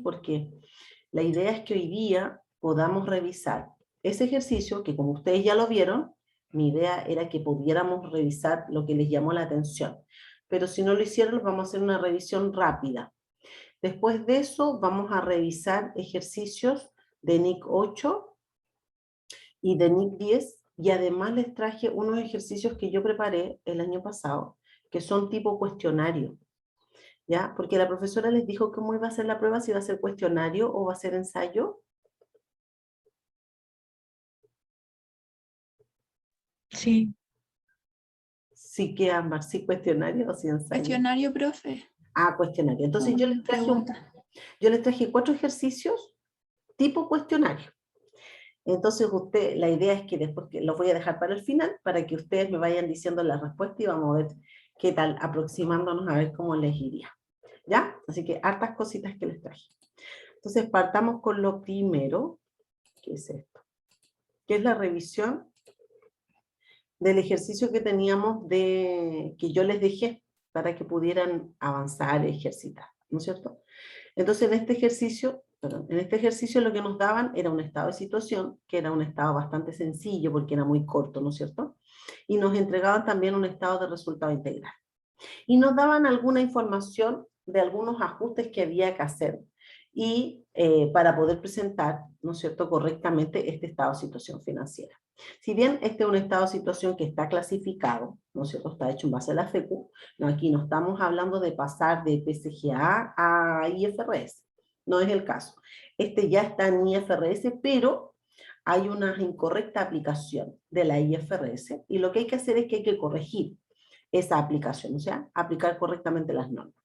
porque la idea es que hoy día podamos revisar ese ejercicio, que como ustedes ya lo vieron, mi idea era que pudiéramos revisar lo que les llamó la atención. Pero si no lo hicieron, vamos a hacer una revisión rápida. Después de eso, vamos a revisar ejercicios de NIC 8 y de NIC 10, y además les traje unos ejercicios que yo preparé el año pasado, que son tipo cuestionario, ¿ya? Porque la profesora les dijo cómo iba a ser la prueba, si iba a ser cuestionario o va a ser ensayo. Sí. Sí que ambas, sí cuestionario o sí ensayo. Cuestionario, profe. Ah, cuestionario. Entonces yo les traje 4 ejercicios tipo cuestionario. Entonces la idea es que después los voy a dejar para el final, para que ustedes me vayan diciendo la respuesta y vamos a ver qué tal, aproximándonos a ver cómo les iría. ¿Ya? Así que hartas cositas que les traje. Entonces partamos con lo primero, que es esto, que es la revisión del ejercicio que teníamos que yo les dejé para que pudieran avanzar y ejercitar, ¿no es cierto? Entonces en este ejercicio lo que nos daban era un estado de situación, que era un estado bastante sencillo porque era muy corto, ¿no es cierto? Y nos entregaban también un estado de resultado integral. Y nos daban alguna información de algunos ajustes que había que hacer y para poder presentar, ¿no es cierto?, correctamente este estado de situación financiera. Si bien este es un estado de situación que está clasificado, ¿no es cierto?, está hecho en base a la FECU, no, aquí no estamos hablando de pasar de PCGA a IFRS, no es el caso. Este ya está en IFRS, pero hay una incorrecta aplicación de la IFRS y lo que hay que hacer es que hay que corregir esa aplicación, o sea, aplicar correctamente las normas.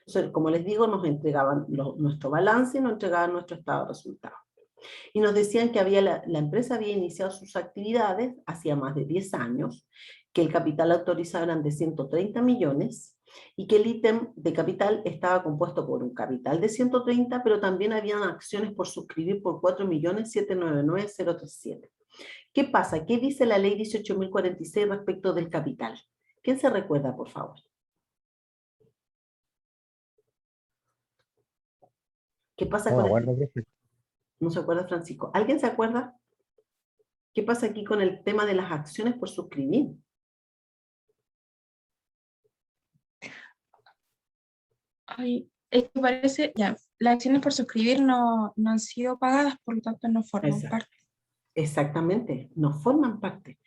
Entonces, como les digo, nos entregaban nuestro balance y nos entregaban nuestro estado de resultados. Y nos decían que la empresa había iniciado sus actividades hacía más de 10 años, que el capital autorizado eran de 130 millones y que el ítem de capital estaba compuesto por un capital de 130, pero también habían acciones por suscribir por 4.799.037. ¿Qué pasa? ¿Qué dice la ley 18.046 respecto del capital? ¿Quién se recuerda, por favor? ¿Qué pasa con ¿No se acuerda, Francisco? ¿Alguien se acuerda? ¿Qué pasa aquí con el tema de las acciones por suscribir? Ay, es que parece, ya, las acciones por suscribir no han sido pagadas, por lo tanto no forman parte. Exactamente, no forman parte.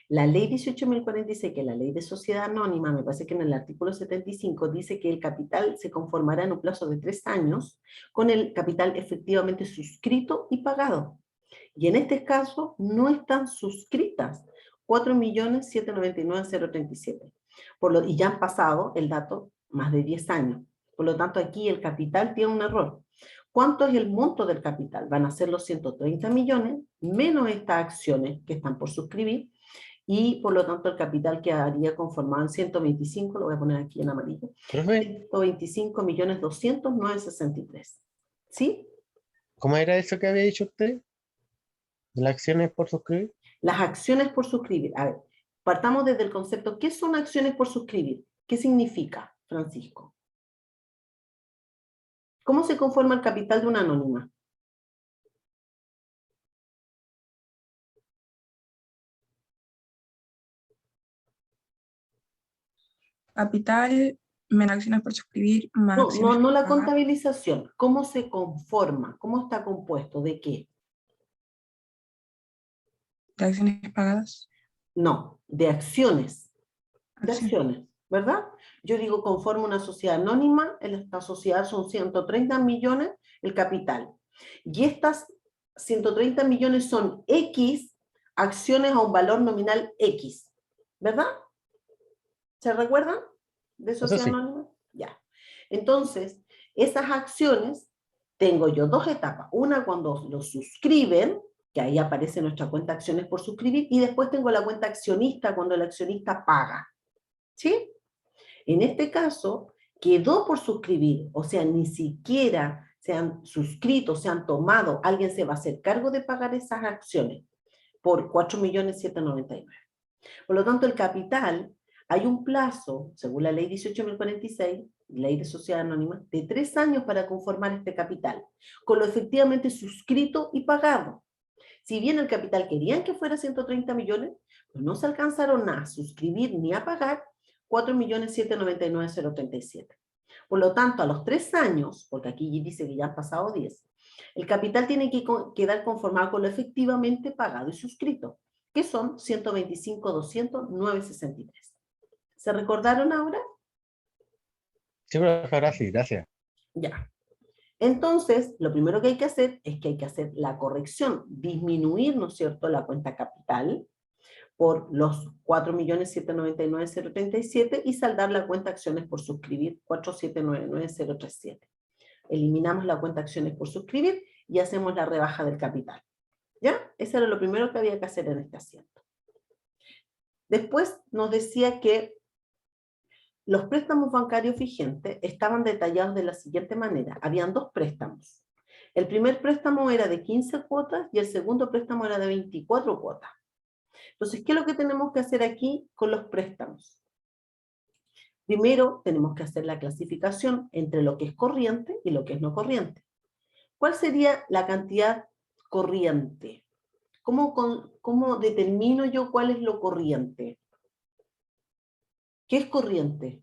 La ley 18.046, que es la ley de sociedad anónima, me parece que en el artículo 75 dice que el capital se conformará en un plazo de 3 años con el capital efectivamente suscrito y pagado. Y en este caso no están suscritas 4.799.037. Y ya han pasado el dato más de 10 años. Por lo tanto, aquí el capital tiene un error. ¿Cuánto es el monto del capital? Van a ser los 130 millones, menos estas acciones que están por suscribir, y por lo tanto el capital quedaría conformado en 125, lo voy a poner aquí en amarillo, 125.200.963. ¿Sí? ¿Cómo era eso que había dicho usted? ¿Las acciones por suscribir? Las acciones por suscribir. A ver, partamos desde el concepto. ¿Qué son acciones por suscribir? ¿Qué significa, Francisco? ¿Cómo se conforma el capital de una anónima? Capital, menos acciones por suscribir, más acciones No la pagadas. contabilización. ¿Cómo se conforma? ¿Cómo está compuesto? ¿De qué? ¿De acciones pagadas? No, de acciones. De Acciones. acciones, ¿verdad? Yo digo, conforma una sociedad anónima, en esta sociedad son 130 millones el capital. Y estas 130 millones son X acciones a un valor nominal X, ¿verdad? ¿Se recuerdan de sociedad anónima? Ya. Entonces, esas acciones, tengo yo 2 etapas. Una cuando lo suscriben, que ahí aparece nuestra cuenta acciones por suscribir, y después tengo la cuenta accionista cuando el accionista paga. ¿Sí? En este caso, quedó por suscribir, o sea, ni siquiera se han suscrito, se han tomado, alguien se va a hacer cargo de pagar esas acciones por 4.799.000. Por lo tanto, el capital Hay un plazo, según la ley 18.046, ley de sociedad anónima, de 3 años para conformar este capital, con lo efectivamente suscrito y pagado. Si bien el capital querían que fuera 130 millones, pues no se alcanzaron a suscribir ni a pagar 4.799.037. Por lo tanto, a los 3 años, porque aquí dice que ya han pasado 10, el capital tiene que quedar conformado con lo efectivamente pagado y suscrito, que son 125.200.963. ¿Se recordaron ahora? Sí, profesora, sí, gracias. Ya. Entonces, lo primero que hay que hacer es que hay que hacer la corrección, disminuir, ¿no es cierto?, la cuenta capital por los 4.799.037 y saldar la cuenta acciones por suscribir 4.799.037. Eliminamos la cuenta acciones por suscribir y hacemos la rebaja del capital. ¿Ya? Eso era lo primero que había que hacer en este asiento. Después nos decía que los préstamos bancarios vigentes estaban detallados de la siguiente manera. Habían 2 préstamos. El primer préstamo era de 15 cuotas y el segundo préstamo era de 24 cuotas. Entonces, ¿qué es lo que tenemos que hacer aquí con los préstamos? Primero, tenemos que hacer la clasificación entre lo que es corriente y lo que es no corriente. ¿Cuál sería la cantidad corriente? ¿Cómo determino yo cuál es lo corriente? ¿Qué es corriente?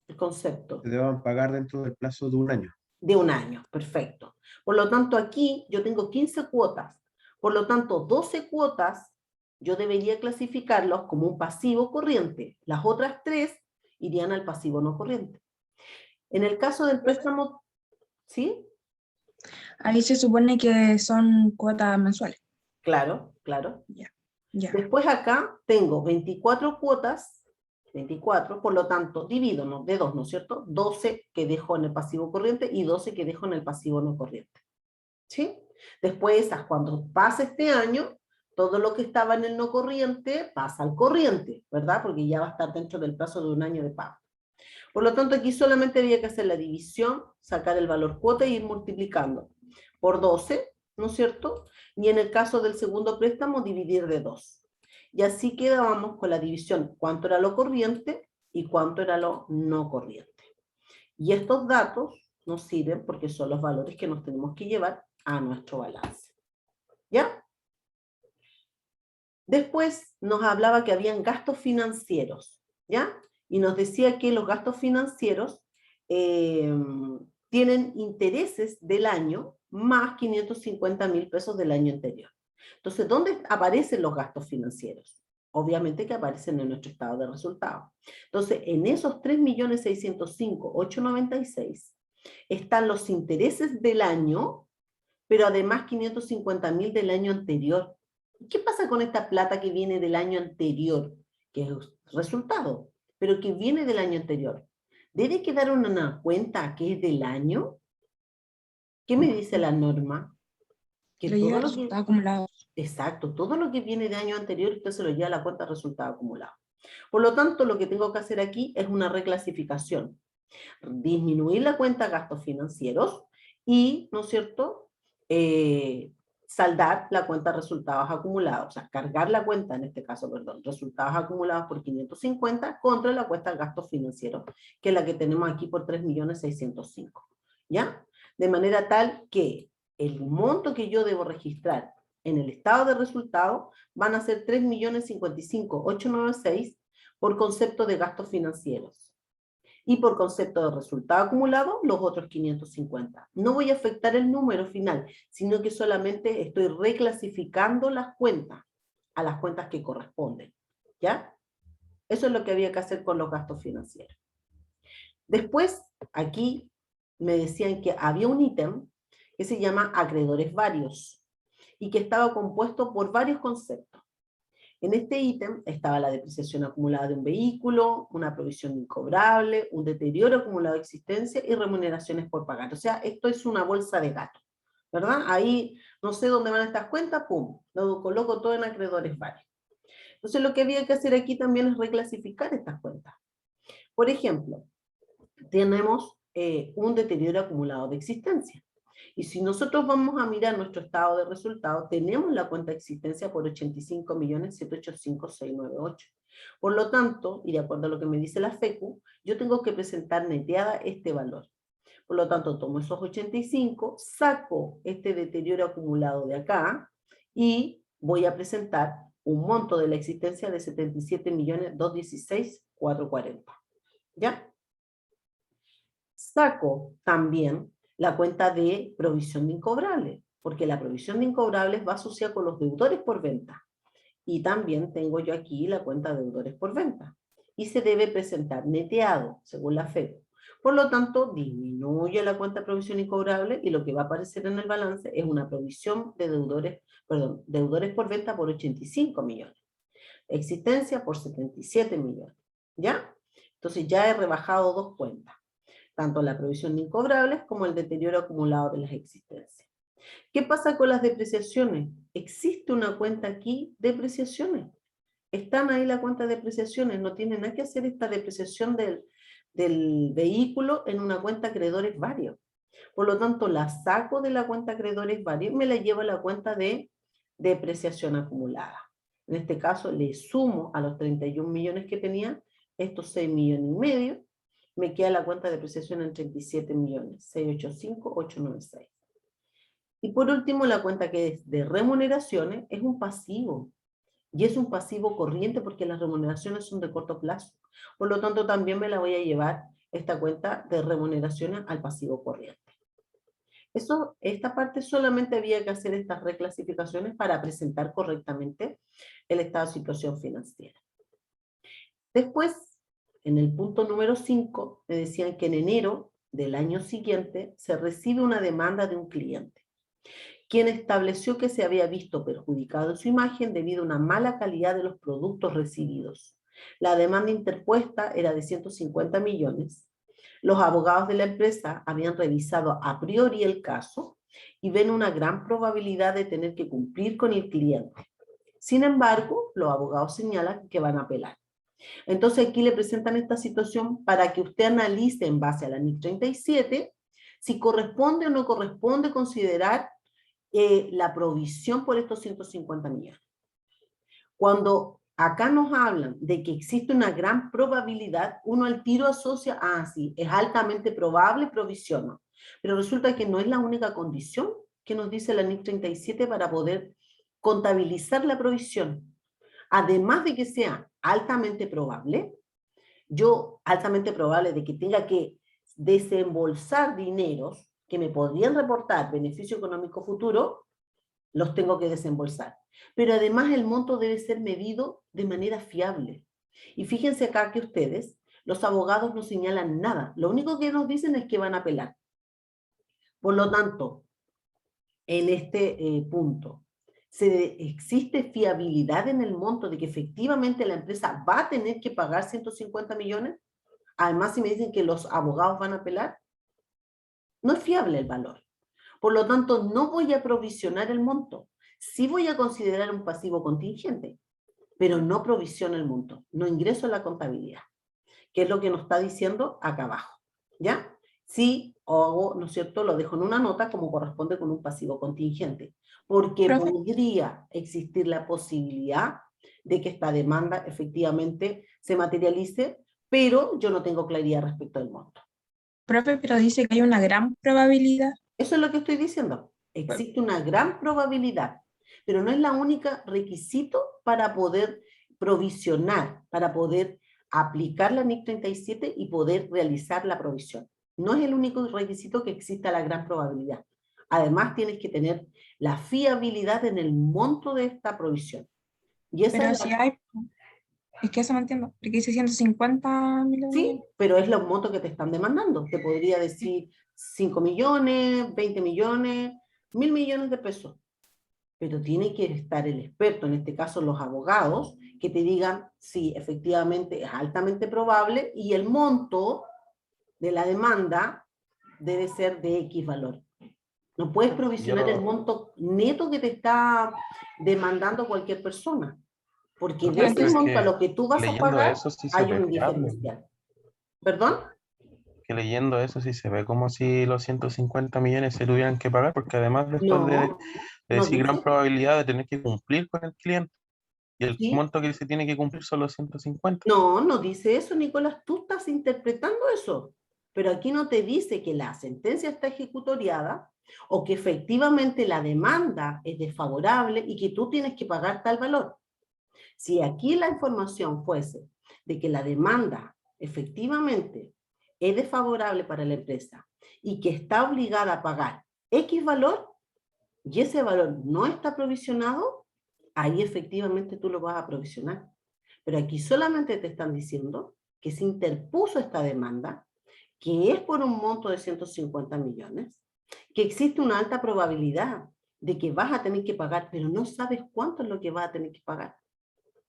El concepto. Se deban pagar dentro del plazo de un año. De un año, perfecto. Por lo tanto, aquí yo tengo 15 cuotas. Por lo tanto, 12 cuotas yo debería clasificarlos como un pasivo corriente. Las otras 3 irían al pasivo no corriente. En el caso del préstamo, ¿sí? Ahí se supone que son cuotas mensuales. Claro, claro. Ya. Después acá tengo 24 cuotas, 24, por lo tanto, divido de 2, ¿no es cierto? 12 que dejo en el pasivo corriente y 12 que dejo en el pasivo no corriente. ¿Sí? Después, cuando pasa este año, todo lo que estaba en el no corriente pasa al corriente, ¿verdad? Porque ya va a estar dentro del plazo de un año de pago. Por lo tanto, aquí solamente había que hacer la división, sacar el valor cuota y ir multiplicando por 12, ¿no es cierto? Y en el caso del segundo préstamo, dividir de 2. Y así quedábamos con la división, cuánto era lo corriente y cuánto era lo no corriente. Y estos datos nos sirven porque son los valores que nos tenemos que llevar a nuestro balance. ¿Ya? Después nos hablaba que habían gastos financieros, ¿ya? Y nos decía que los gastos financieros tienen intereses del año más 550.000 pesos del año anterior. Entonces, ¿dónde aparecen los gastos financieros? Obviamente que aparecen en nuestro estado de resultados. Entonces, en esos 3.605.896 están los intereses del año, pero además 550.000 del año anterior. ¿Qué pasa con esta plata que viene del año anterior? Que es resultado, pero que viene del año anterior. ¿Debe quedar una cuenta que es del año? ¿Qué me dice la norma? Que Lo lleva todo al lo que, resultado acumulado. exacto, todo lo que viene de año anterior usted se lo lleva a la cuenta de resultado acumulado. Por lo tanto, lo que tengo que hacer aquí es una reclasificación. Disminuir la cuenta gastos financieros y, ¿no es cierto?, saldar la cuenta resultados acumulados, o sea, cargar la cuenta, en este caso, perdón, resultados acumulados por 550 contra la cuenta gastos financieros, que es la que tenemos aquí por 3.605.000, ¿ya? De manera tal que el monto que yo debo registrar en el estado de resultados van a ser 3.055.896 por concepto de gastos financieros. Y por concepto de resultado acumulado, los otros 550. No voy a afectar el número final, sino que solamente estoy reclasificando las cuentas a las cuentas que corresponden. ¿Ya? Eso es lo que había que hacer con los gastos financieros. Después, aquí me decían que había un ítem que se llama acreedores varios y que estaba compuesto por varios conceptos. En este ítem estaba la depreciación acumulada de un vehículo, una provisión incobrable, un deterioro acumulado de existencia y remuneraciones por pagar. O sea, esto es una bolsa de gato, ¿verdad? Ahí no sé dónde van estas cuentas, pum, lo coloco todo en acreedores varios. Entonces lo que había que hacer aquí también es reclasificar estas cuentas. Por ejemplo, tenemos un deterioro acumulado de existencia. Y si nosotros vamos a mirar nuestro estado de resultados, tenemos la cuenta de existencia por 85.785.698. Por lo tanto, y de acuerdo a lo que me dice la FECU, yo tengo que presentar neteada este valor. Por lo tanto, tomo esos 85, saco este deterioro acumulado de acá y voy a presentar un monto de la existencia de 77.216.440. ¿Ya? Saco también la cuenta de provisión de incobrables, porque la provisión de incobrables va asociada con los deudores por venta. Y también tengo yo aquí la cuenta de deudores por venta. Y se debe presentar neteado, según la FECU. Por lo tanto, disminuye la cuenta de provisión incobrable y lo que va a aparecer en el balance es una provisión de deudores por venta por 85 millones. Existencia por 77 millones. ¿Ya? Entonces ya he rebajado dos cuentas, tanto la provisión de incobrables como el deterioro acumulado de las existencias. ¿Qué pasa con las depreciaciones? Existe una cuenta aquí, depreciaciones. Están ahí la cuenta de depreciaciones, no tiene nada que hacer esta depreciación del vehículo en una cuenta acreedores varios. Por lo tanto, la saco de la cuenta acreedores varios y me la llevo a la cuenta de depreciación acumulada. En este caso, le sumo a los 31 millones que tenía, estos 6 millones y medio, me queda la cuenta de depreciación en 37 millones, 685.896. Y por último, la cuenta que es de remuneraciones es un pasivo. Y es un pasivo corriente porque las remuneraciones son de corto plazo. Por lo tanto, también me la voy a llevar esta cuenta de remuneraciones al pasivo corriente. Esta parte solamente había que hacer estas reclasificaciones para presentar correctamente el estado de situación financiera. Después, en el punto número 5, me decían que en enero del año siguiente se recibe una demanda de un cliente, quien estableció que se había visto perjudicado en su imagen debido a una mala calidad de los productos recibidos. La demanda interpuesta era de 150 millones. Los abogados de la empresa habían revisado a priori el caso y ven una gran probabilidad de tener que cumplir con el cliente. Sin embargo, los abogados señalan que van a apelar. Entonces aquí le presentan esta situación para que usted analice en base a la NIC 37 si corresponde o no corresponde considerar la provisión por estos 150 millones. Cuando acá nos hablan de que existe una gran probabilidad, uno al tiro asocia, sí, es altamente probable, provisiono. Pero resulta que no es la única condición que nos dice la NIC 37 para poder contabilizar la provisión. Además de que sea altamente probable, altamente probable de que tenga que desembolsar dineros que me podrían reportar beneficio económico futuro, los tengo que desembolsar. Pero además el monto debe ser medido de manera fiable. Y fíjense acá que ustedes, los abogados no señalan nada. Lo único que nos dicen es que van a apelar. Por lo tanto, en este punto, ¿existe fiabilidad en el monto de que efectivamente la empresa va a tener que pagar 150 millones? Además, si me dicen que los abogados van a apelar, no es fiable el valor. Por lo tanto, no voy a provisionar el monto. Sí voy a considerar un pasivo contingente, pero no provisiono el monto. No ingreso a la contabilidad, que es lo que nos está diciendo acá abajo. ¿Ya? Sí, hago, ¿no es cierto? Lo dejo en una nota como corresponde con un pasivo contingente, porque Profe. podría existir la posibilidad de que esta demanda efectivamente se materialice, pero yo no tengo claridad respecto al monto. Profe, pero dice que hay una gran probabilidad. Eso es lo que estoy diciendo. Existe una gran probabilidad, pero no es la única requisito para poder provisionar, para poder aplicar la NIC 37 y poder realizar la provisión. No es el único requisito que exista la gran probabilidad. Además, tienes que tener la fiabilidad en el monto de esta provisión. Y esa Pero es si hay, es que eso no entiendo, porque dice 150 millones. Sí, pero es los montos que te están demandando. Te podría decir 5 millones, 20 millones, 1.000 millones de pesos. Pero tiene que estar el experto, en este caso los abogados, que te digan si efectivamente es altamente probable y el monto de la demanda debe ser de X valor. No puedes provisionar el monto neto que te está demandando cualquier persona, porque de ese monto a lo que tú vas a leyendo pagar eso sí se hay ve un fiable. diferencial. ¿Perdón? que leyendo eso sí se ve como si los 150 millones se tuvieran que pagar, porque además de esto de No, no decir gran dice. probabilidad de tener que cumplir con el cliente, y el Sí. monto que se tiene que cumplir son los 150. No, no dice eso, Nicolás. Tú estás interpretando eso. Pero aquí no te dice que la sentencia está ejecutoriada o que efectivamente la demanda es desfavorable y que tú tienes que pagar tal valor. Si aquí la información fuese de que la demanda efectivamente es desfavorable para la empresa y que está obligada a pagar X valor y ese valor no está provisionado, ahí efectivamente tú lo vas a provisionar. Pero aquí solamente te están diciendo que se interpuso esta demanda, que es por un monto de 150 millones, que existe una alta probabilidad de que vas a tener que pagar, pero no sabes cuánto es lo que vas a tener que pagar.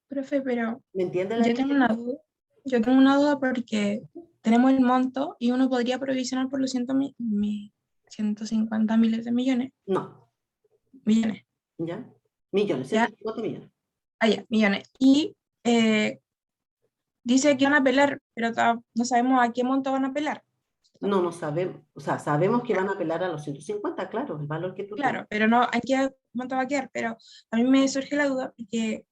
Profe, pero ¿Me entiendes la yo tengo una duda. Yo tengo una duda porque tenemos el monto y uno podría provisionar por los 150 miles de millones. No, Millones, ¿ya? Millones, ¿ya? 150 millones. Ah, ya, millones. Y dice que van a apelar, pero no sabemos a qué monto van a apelar. No, no sabemos, o sea, sabemos que van a apelar a los 150, claro, el valor que tú tienes. Claro, pero no a qué monto va a quedar. Pero a mí me surge la duda porque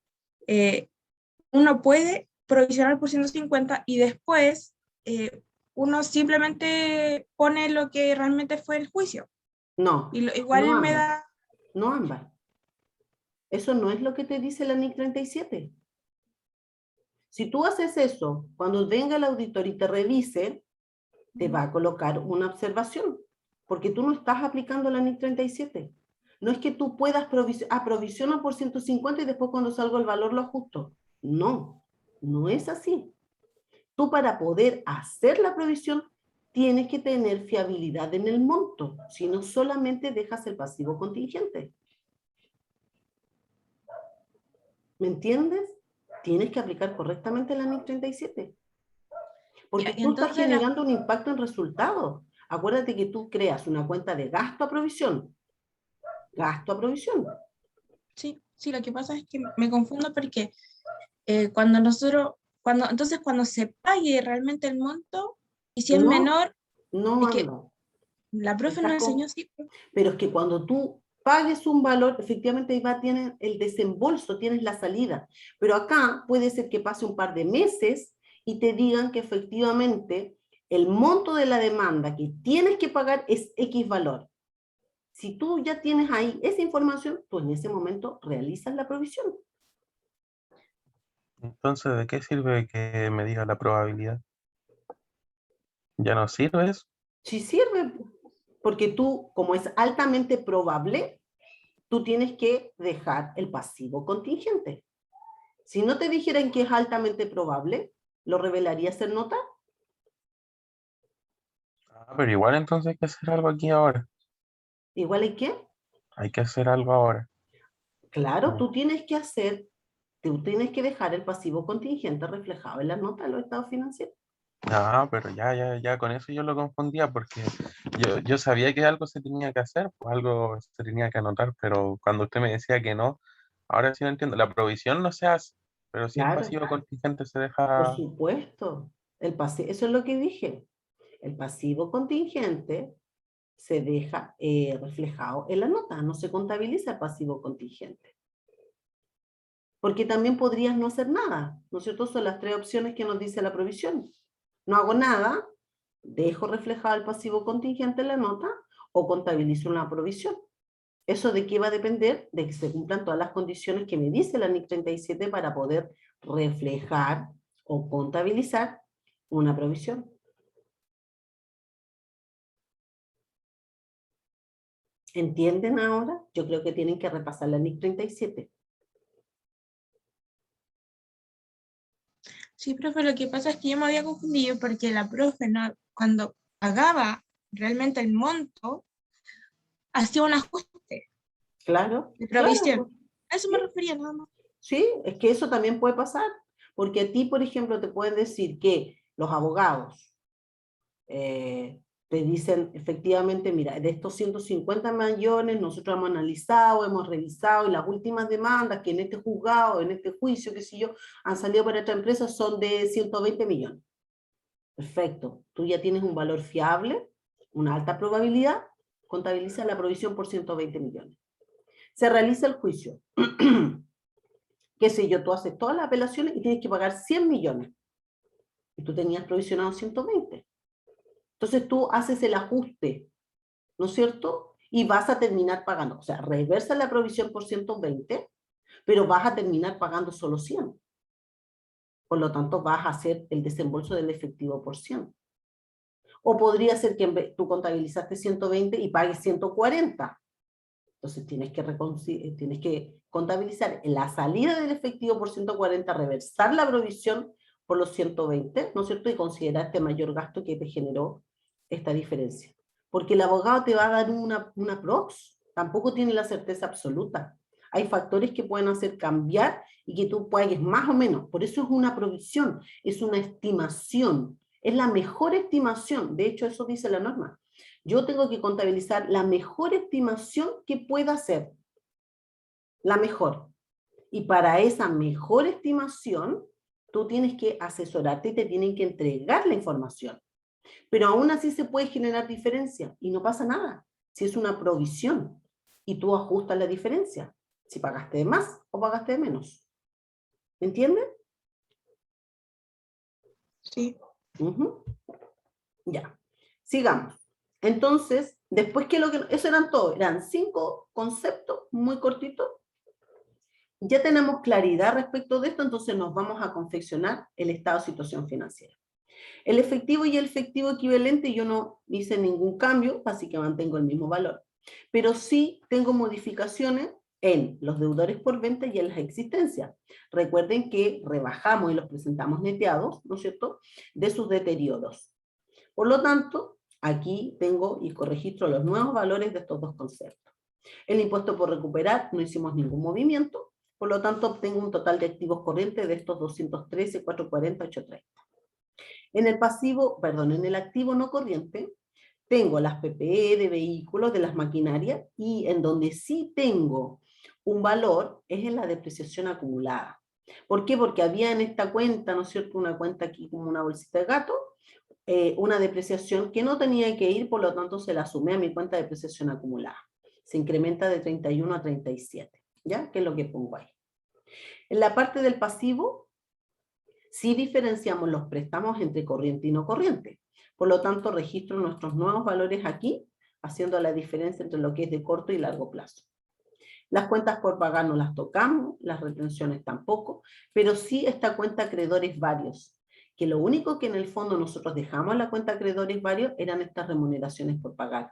uno puede provisionar por 150 y después uno simplemente pone lo que realmente fue el juicio. Y No, no igual me ambas, da, no ambas. Eso no es lo que te dice la NIC 37. Si tú haces eso, cuando venga el auditor y te revise, te va a colocar una observación, porque tú no estás aplicando la NIC 37. No es que tú puedas aprovisionar por 150 y después cuando salga el valor lo ajusto. No, no es así. Tú para poder hacer la provisión tienes que tener fiabilidad en el monto, si no solamente dejas el pasivo contingente. ¿Me entiendes? Tienes que aplicar correctamente la NIC 37. ya, Porque y tú estás entonces la, generando un impacto en resultados. Acuérdate que tú creas una cuenta de gasto a provisión. Gasto a provisión. sí, sí, lo que pasa es que me confundo porque entonces cuando se pague realmente el monto, y si es No, menor, no es que anda. la profe nos enseñó así. Pero es que cuando tú pagues un valor, efectivamente ahí va, tienes el desembolso, tienes la salida. Pero acá puede ser que pase un par de meses y te digan que efectivamente el monto de la demanda que tienes que pagar es X valor. Si tú ya tienes ahí esa información, tú en ese momento realizas la provisión. Entonces, ¿de qué sirve que me diga la probabilidad? ¿Ya no sirve eso? Sí sirve, porque tú, como es altamente probable, tú tienes que dejar el pasivo contingente. Si no te dijeran que es altamente probable, ¿lo revelarías en nota? Ah, pero igual entonces hay que hacer algo aquí ahora. Igual hay que, Hay que hacer algo ahora. claro, Mm. tú tienes que dejar el pasivo contingente reflejado en la nota de los estados financieros. Ah, pero ya con eso yo lo confundía porque yo sabía que algo se tenía que hacer, pues algo se tenía que anotar, pero cuando usted me decía que no, ahora sí lo entiendo. La provisión no se hace, pero sí el Claro, pasivo contingente se por deja. supuesto. Eso es lo que dije. El pasivo contingente se deja reflejado en la nota, no se contabiliza el pasivo contingente. Porque también podrías no hacer nada, ¿no es cierto? Son las tres opciones que nos dice la provisión. No hago nada, dejo reflejado el pasivo contingente en la nota o contabilizo una provisión. ¿Eso de qué va a depender? De que se cumplan todas las condiciones que me dice la NIC 37 para poder reflejar o contabilizar una provisión. ¿Entienden ahora? Yo creo que tienen que repasar la NIC 37. Sí, profe, lo que pasa es que yo me había confundido porque la profe cuando pagaba realmente el monto, hacía un ajuste Claro, de claro, provisión. pues, A eso me sí. refería nada más. Sí, es que eso también puede pasar, porque a ti, por ejemplo, te pueden decir que los abogados te dicen efectivamente, mira, de estos 150 millones nosotros hemos analizado, hemos revisado y las últimas demandas que en este juzgado, en este juicio, qué sé yo, han salido para esta empresa son de 120 millones. Perfecto. Tú ya tienes un valor fiable, una alta probabilidad, contabiliza la provisión por 120 millones. Se realiza el juicio. Qué sé yo, tú haces todas las apelaciones y tienes que pagar 100 millones. Y tú tenías provisionado 120. Entonces tú haces el ajuste, ¿no es cierto? Y vas a terminar pagando. O sea, reversa la provisión por 120, pero vas a terminar pagando solo 100. Por lo tanto, vas a hacer el desembolso del efectivo por 100. O podría ser que tú contabilizaste 120 y pagues 140. Entonces tienes que contabilizar la salida del efectivo por 140, reversar la provisión por los 120, ¿no es cierto? Y considerar este mayor gasto que te generó esta diferencia. Porque el abogado te va a dar una prox, tampoco tiene la certeza absoluta. Hay factores que pueden hacer cambiar y que tú pagues más o menos. Por eso es una provisión, es una estimación. Es la mejor estimación, de hecho eso dice la norma. Yo tengo que contabilizar la mejor estimación que pueda hacer. La mejor. Y para esa mejor estimación, tú tienes que asesorarte y te tienen que entregar la información. Pero aún así se puede generar diferencia y no pasa nada. Si es una provisión y tú ajustas la diferencia. Si pagaste de más o pagaste de menos. ¿Me entiendes? Sí. Ya. Sigamos. Entonces, después eso eran todo, eran 5 conceptos muy cortitos. Ya tenemos claridad respecto de esto, entonces nos vamos a confeccionar el estado de situación financiera. El efectivo y el efectivo equivalente yo no hice ningún cambio, así que mantengo el mismo valor. Pero sí tengo modificaciones en los deudores por venta y en las existencias. Recuerden que rebajamos y los presentamos neteados, ¿no es cierto?, de sus deterioros. Por lo tanto, aquí tengo y corregistro los nuevos valores de estos dos conceptos. El impuesto por recuperar no hicimos ningún movimiento, por lo tanto obtengo un total de activos corrientes de estos 213, 440, 830. En el activo no corriente, tengo las PPE de vehículos, de las maquinarias, y en donde sí tengo un valor es en la depreciación acumulada. ¿Por qué? Porque había en esta cuenta, ¿no es cierto?, una cuenta aquí como una bolsita de gato, una depreciación que no tenía que ir, por lo tanto se la sumé a mi cuenta de depreciación acumulada. Se incrementa de 31 a 37, ¿ya? Que es lo que pongo ahí. En la parte del pasivo, sí diferenciamos los préstamos entre corriente y no corriente. Por lo tanto, registro nuestros nuevos valores aquí, haciendo la diferencia entre lo que es de corto y largo plazo. Las cuentas por pagar no las tocamos, las retenciones tampoco, pero sí esta cuenta acreedores varios, que lo único que en el fondo nosotros dejamos en la cuenta acreedores varios eran estas remuneraciones por pagar.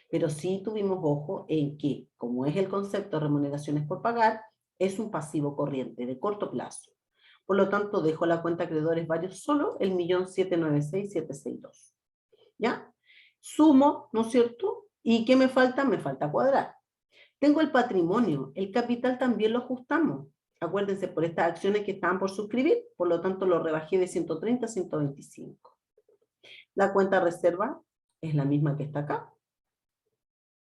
Pero sí tuvimos ojo en que, como es el concepto de remuneraciones por pagar, es un pasivo corriente de corto plazo. Por lo tanto, dejo la cuenta acreedores varios solo, el 1.796.762. ¿Ya? Sumo, ¿no es cierto? ¿Y qué me falta? Me falta cuadrar. Tengo el patrimonio, el capital también lo ajustamos. Acuérdense, por estas acciones que estaban por suscribir, por lo tanto lo rebajé de 130 a 125. La cuenta reserva es la misma que está acá.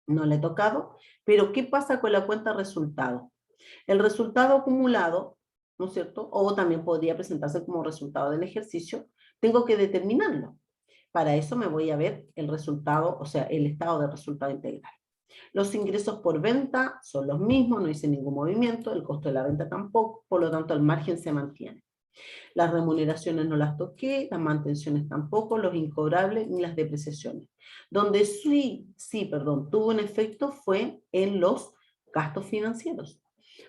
No le he tocado, pero ¿qué pasa con la cuenta resultado? El resultado acumulado, ¿no es cierto? O también podría presentarse como resultado del ejercicio, tengo que determinarlo. Para eso me voy a ver el resultado, o sea, el estado de resultado integral. Los ingresos por venta son los mismos, no hice ningún movimiento, el costo de la venta tampoco, por lo tanto el margen se mantiene. Las remuneraciones no las toqué, las mantenciones tampoco, los incobrables ni las depreciaciones. Donde tuvo un efecto fue en los gastos financieros.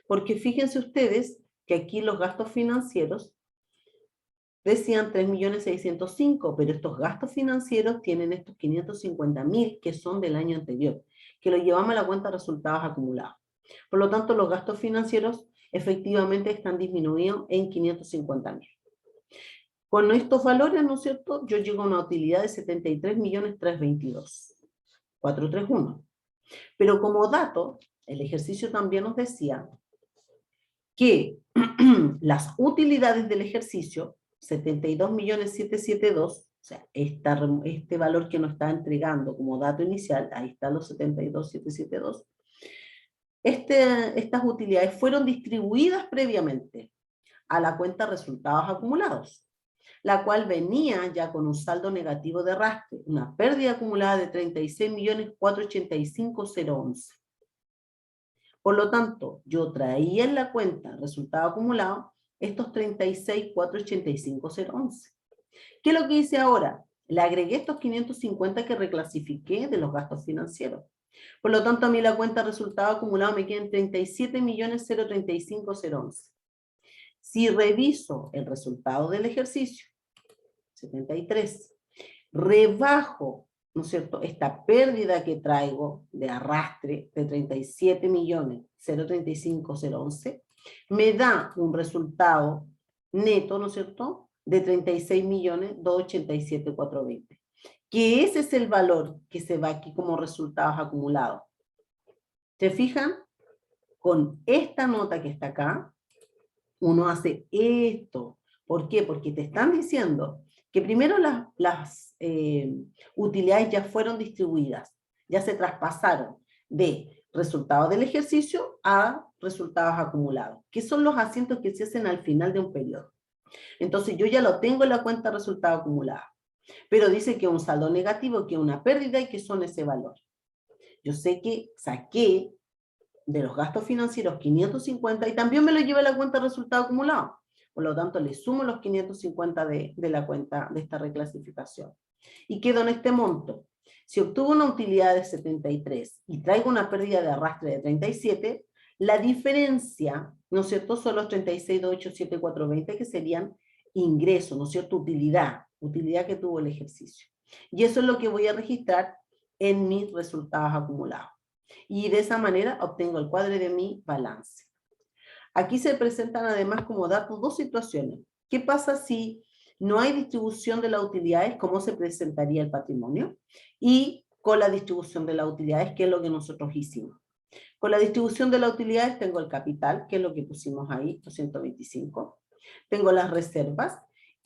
Porque fíjense ustedes que aquí los gastos financieros decían 3.605.000, pero estos gastos financieros tienen estos 550.000 que son del año anterior, que lo llevamos a la cuenta de resultados acumulados. Por lo tanto, los gastos financieros efectivamente están disminuidos en 550.000. Con estos valores, ¿no es cierto?, yo llego a una utilidad de 73.322.431. Pero como dato, el ejercicio también nos decía que las utilidades del ejercicio, 72.772.000, o sea, este valor que nos está entregando como dato inicial, ahí están los 72.772, estas utilidades fueron distribuidas previamente a la cuenta resultados acumulados. la cual venía ya con un saldo negativo de arrastre, una pérdida acumulada de 36.485.011. Por lo tanto, yo traía en la cuenta resultado acumulado estos 36.485.011. ¿Qué es lo que hice ahora? Le agregué estos 550 que reclasifiqué de los gastos financieros. Por lo tanto, a mí la cuenta resultado acumulado me queda en 37.035.011. Si reviso el resultado del ejercicio, 73, rebajo, ¿no es cierto?, esta pérdida que traigo de arrastre de 37.035.011, me da un resultado neto, ¿no es cierto?, de 36.287.420. Que ese es el valor que se va aquí como resultados acumulados. ¿Se fijan? Con esta nota que está acá, uno hace esto. ¿Por qué? Porque te están diciendo que primero las utilidades ya fueron distribuidas, ya se traspasaron de resultados del ejercicio a resultados acumulados, que son los asientos que se hacen al final de un periodo. Entonces yo ya lo tengo en la cuenta de resultado acumulado, pero dice que un saldo negativo, que una pérdida y que son ese valor. Yo sé que saqué de los gastos financieros 550 y también me lo lleva a la cuenta de resultado acumulado. Por lo tanto, le sumo los 550 de la cuenta de esta reclasificación. Y quedo en este monto. Si obtuvo una utilidad de 73 y traigo una pérdida de arrastre de 37, la diferencia, ¿no es cierto?, son los 36.287.420 que serían ingresos, ¿no es cierto?, utilidad que tuvo el ejercicio. Y eso es lo que voy a registrar en mis resultados acumulados. Y de esa manera obtengo el cuadro de mi balance. Aquí se presentan además como datos dos situaciones. ¿Qué pasa si no hay distribución de las utilidades? ¿Cómo se presentaría el patrimonio? Y con la distribución de las utilidades, ¿qué es lo que nosotros hicimos? Con la distribución de las utilidades tengo el capital, que es lo que pusimos ahí, 225. Tengo las reservas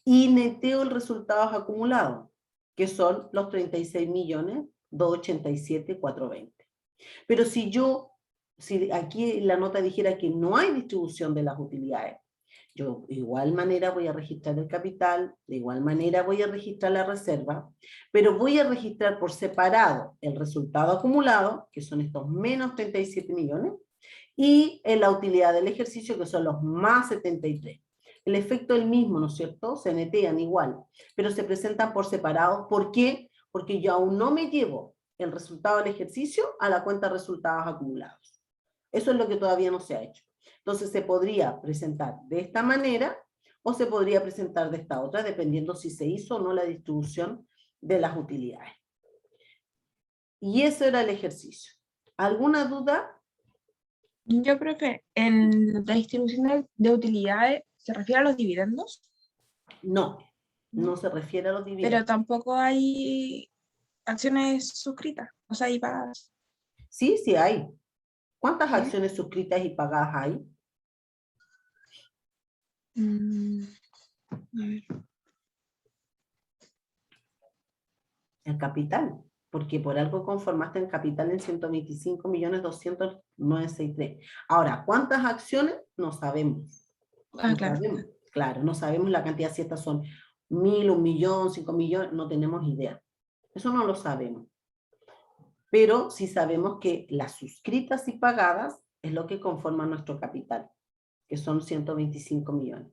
y neteo el resultados acumulados, que son los 36.287.420. Pero si aquí la nota dijera que no hay distribución de las utilidades, yo de igual manera voy a registrar el capital, de igual manera voy a registrar la reserva, pero voy a registrar por separado el resultado acumulado, que son estos menos 37 millones, y la utilidad del ejercicio, que son los más 73. El efecto es el mismo, ¿no es cierto? Se netean igual, pero se presentan por separado. ¿Por qué? Porque yo aún no me llevo el resultado del ejercicio a la cuenta de resultados acumulados. Eso es lo que todavía no se ha hecho. Entonces se podría presentar de esta manera o se podría presentar de esta otra, dependiendo si se hizo o no la distribución de las utilidades. Y eso era el ejercicio. ¿Alguna duda? Yo, profe, en la distribución de utilidades, ¿se refiere a los dividendos? No, no se refiere a los dividendos. Pero tampoco hay acciones suscritas, o sea, y pagadas. Sí, sí hay. ¿Cuántas ¿Sí? acciones suscritas y pagadas hay? A ver. El capital, porque por algo conformaste el capital en 125.200.963. Ahora, ¿cuántas acciones? No sabemos. Ah, No claro. sabemos. Claro, no sabemos la cantidad, si estas son 1.000, 1.000.000, 5.000.000, no tenemos idea. Eso no lo sabemos. Pero sí sabemos que las suscritas y pagadas es lo que conforma nuestro capital, que son 125 millones.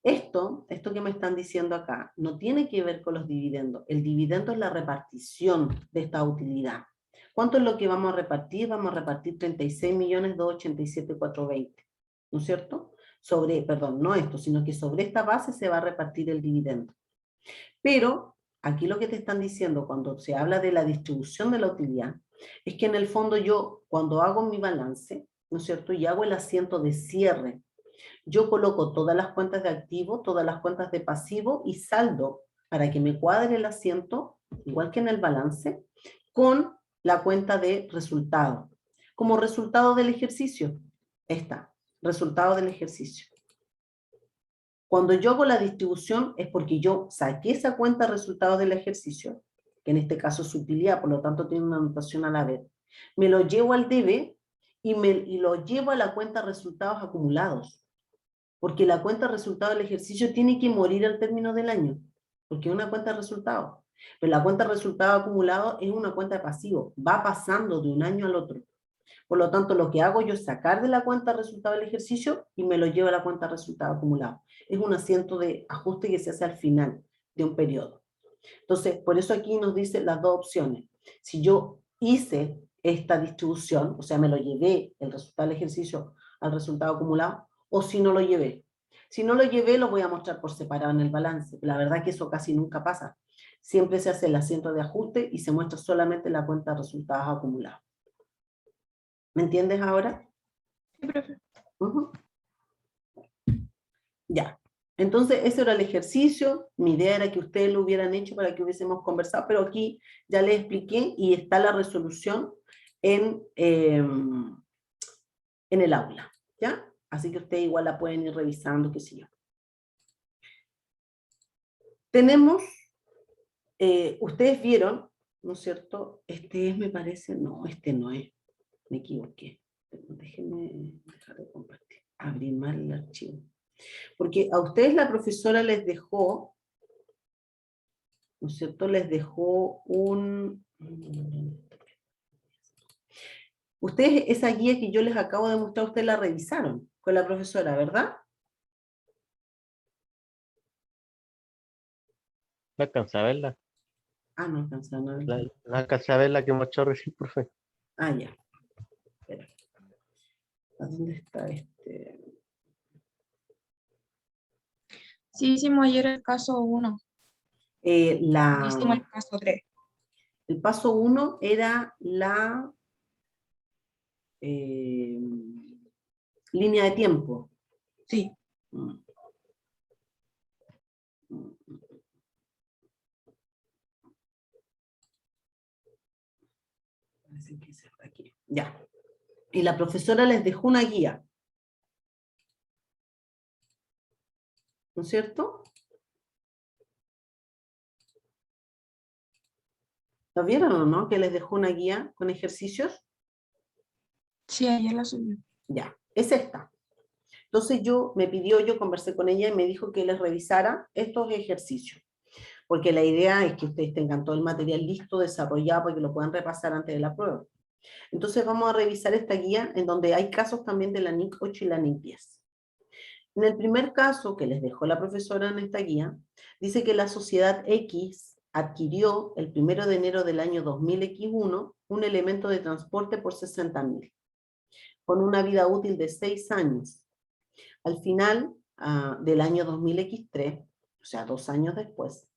Esto que me están diciendo acá no tiene que ver con los dividendos. El dividendo es la repartición de esta utilidad. ¿Cuánto es lo que vamos a repartir? Vamos a repartir 36.287.420. ¿No es cierto? No esto, sino que sobre esta base se va a repartir el dividendo. Pero aquí lo que te están diciendo cuando se habla de la distribución de la utilidad es que en el fondo yo, cuando hago mi balance, ¿no es cierto? Y hago el asiento de cierre, yo coloco todas las cuentas de activo, todas las cuentas de pasivo y saldo para que me cuadre el asiento, igual que en el balance, con la cuenta de resultado. Como resultado del ejercicio, resultado del ejercicio. Cuando yo hago la distribución es porque yo saqué esa cuenta de resultados del ejercicio, que en este caso es utilidad, por lo tanto tiene una anotación al haber. Me lo llevo al debe y lo llevo a la cuenta de resultados acumulados. porque la cuenta de resultado del ejercicio tiene que morir al término del año, porque es una cuenta de resultados. Pero la cuenta de resultado acumulado es una cuenta de pasivo, va pasando de un año al otro. Por lo tanto, lo que hago yo es sacar de la cuenta de resultado del ejercicio y me lo llevo a la cuenta de resultado acumulado. Es un asiento de ajuste que se hace al final de un periodo. Entonces, por eso aquí nos dice las dos opciones. Si yo hice esta distribución, o sea, me lo llevé el resultado del ejercicio al resultado acumulado, o si no lo llevé. Si no lo llevé, lo voy a mostrar por separado en el balance. La verdad que eso casi nunca pasa. Siempre se hace el asiento de ajuste y se muestra solamente la cuenta de resultados acumulados. ¿Me entiendes ahora? Sí, profe. Ya. Entonces, ese era el ejercicio. Mi idea era que ustedes lo hubieran hecho para que hubiésemos conversado, pero aquí ya les expliqué y está la resolución en el aula, ¿ya? Así que ustedes igual la pueden ir revisando, qué sé yo. Tenemos, ustedes vieron, ¿no es cierto? Este es, me parece, no, este no es, me equivoqué. Déjenme dejar de compartir, abrir mal el archivo. Porque a ustedes la profesora les dejó, ¿no es cierto? Les dejó un... Ustedes, esa guía que yo les acabo de mostrar, ustedes la revisaron con la profesora, ¿verdad? No alcancé a verla. Ah, no alcanzaron a verla. No alcancé a ver la que mostró recién, profe. Ah, ya. Espera. ¿A dónde está este? Sí, hicimos ayer el caso 1. Hicimos el caso 3. El paso 1 era la línea de tiempo. Sí. Parece que es esta aquí. Ya. Y la profesora les dejó una guía. ¿No es cierto? ¿Lo vieron o no? Que les dejó una guía con ejercicios. Sí, ayer la subí. Ya, es esta. Entonces yo conversé con ella y me dijo que les revisara estos ejercicios. Porque la idea es que ustedes tengan todo el material listo, desarrollado, para que lo puedan repasar antes de la prueba. Entonces vamos a revisar esta guía en donde hay casos también de la NIC 8 y la NIC 10. En el primer caso que les dejó la profesora en esta guía, dice que la sociedad X adquirió el 1 de enero del año 2000X1 un elemento de transporte por 60.000, con una vida útil de 6 años. Al final del año 2000X3, o sea, 2 años después,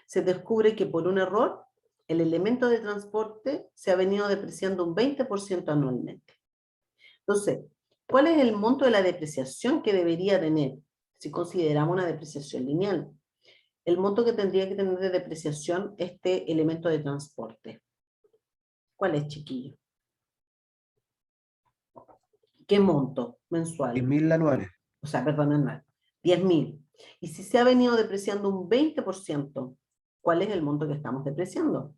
se descubre que por un error, el elemento de transporte se ha venido depreciando un 20% anualmente. Entonces, ¿cuál es el monto de la depreciación que debería tener si consideramos una depreciación lineal? El monto que tendría que tener de depreciación este elemento de transporte. ¿Cuál es, chiquillo? ¿Qué monto mensual? 10.000 anuales. O sea, perdón, anual. 10.000. Y si se ha venido depreciando un 20%, ¿cuál es el monto que estamos depreciando?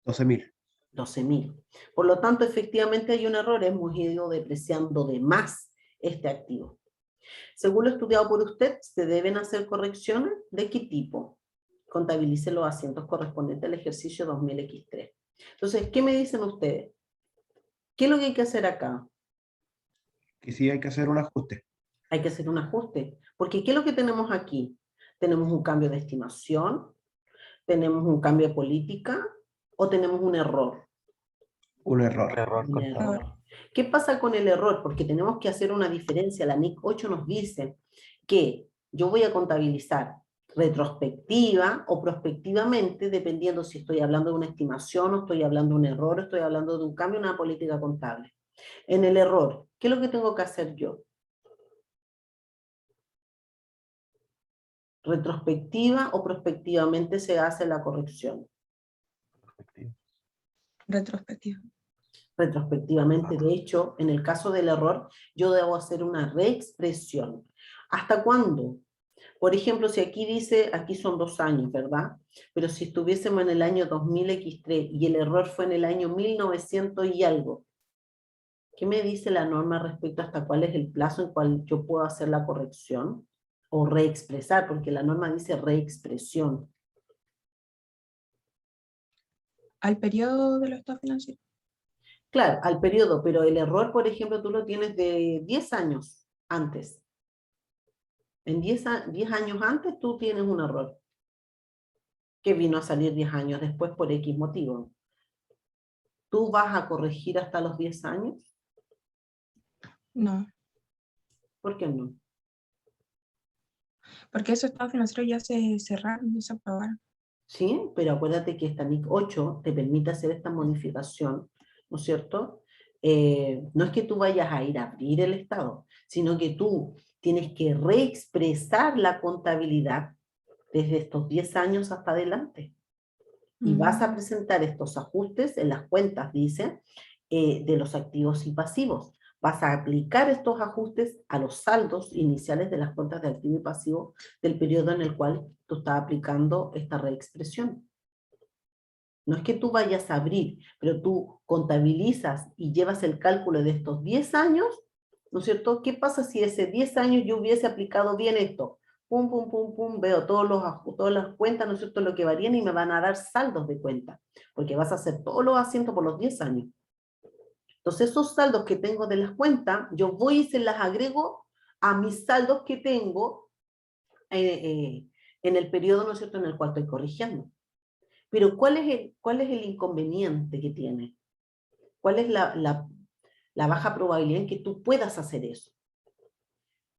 12.000. 12.000. Por lo tanto, efectivamente hay un error, hemos ido depreciando de más este activo. Según lo estudiado por usted, ¿se deben hacer correcciones? ¿De qué tipo? Contabilice los asientos correspondientes al ejercicio 2000X3. Entonces, ¿qué me dicen ustedes? ¿Qué es lo que hay que hacer acá? Que sí hay que hacer un ajuste. Hay que hacer un ajuste. Porque ¿qué es lo que tenemos aquí? Tenemos un cambio de estimación, tenemos un cambio de política o tenemos un error. Un error. Error Un contable. error. ¿Qué pasa con el error? Porque tenemos que hacer una diferencia. La NIC 8 nos dice que yo voy a contabilizar retrospectiva o prospectivamente, dependiendo si estoy hablando de una estimación, o estoy hablando de un error, o estoy hablando de un cambio en una política contable. En el error, ¿qué es lo que tengo que hacer yo? ¿Retrospectiva o prospectivamente se hace la corrección? Retrospectiva. Retrospectivamente. De hecho, en el caso del error, yo debo hacer una reexpresión. ¿Hasta cuándo? Por ejemplo, si aquí dice, aquí son 2 años, ¿verdad? Pero si estuviésemos en el año 2000X3 y el error fue en el año 1900 y algo, ¿qué me dice la norma respecto hasta cuál es el plazo en cual yo puedo hacer la corrección? O reexpresar, porque la norma dice reexpresión. Al periodo de los estados financieros. Claro, al periodo, pero el error, por ejemplo, tú lo tienes de 10 años antes. En 10 años antes tú tienes un error que vino a salir 10 años después por X motivo. ¿Tú vas a corregir hasta los 10 años? No, ¿Por qué no? porque esos estados financieros ya se cerraron, ya se aprobaron. Sí, pero acuérdate que esta NIC 8 te permite hacer esta modificación, ¿no es cierto? No es que tú vayas a ir a abrir el estado, sino que tú tienes que reexpresar la contabilidad desde estos 10 años hasta adelante. Y vas a presentar estos ajustes en las cuentas, dice, de los activos y pasivos. Vas a aplicar estos ajustes a los saldos iniciales de las cuentas de activo y pasivo del periodo en el cual tú estás aplicando esta reexpresión. No es que tú vayas a abrir, pero tú contabilizas y llevas el cálculo de estos 10 años, ¿no es cierto? ¿Qué pasa si ese 10 años yo hubiese aplicado bien esto? Pum, pum, pum, pum, veo todas las cuentas, ¿no es cierto?, lo que varían y me van a dar saldos de cuenta, porque vas a hacer todos los asientos por los 10 años. Entonces esos saldos que tengo de las cuentas, yo voy y se las agrego a mis saldos que tengo en el periodo, ¿no es cierto?, en el cual estoy corrigiendo. Pero ¿cuál es el inconveniente que tiene? ¿Cuál es la baja probabilidad en que tú puedas hacer eso?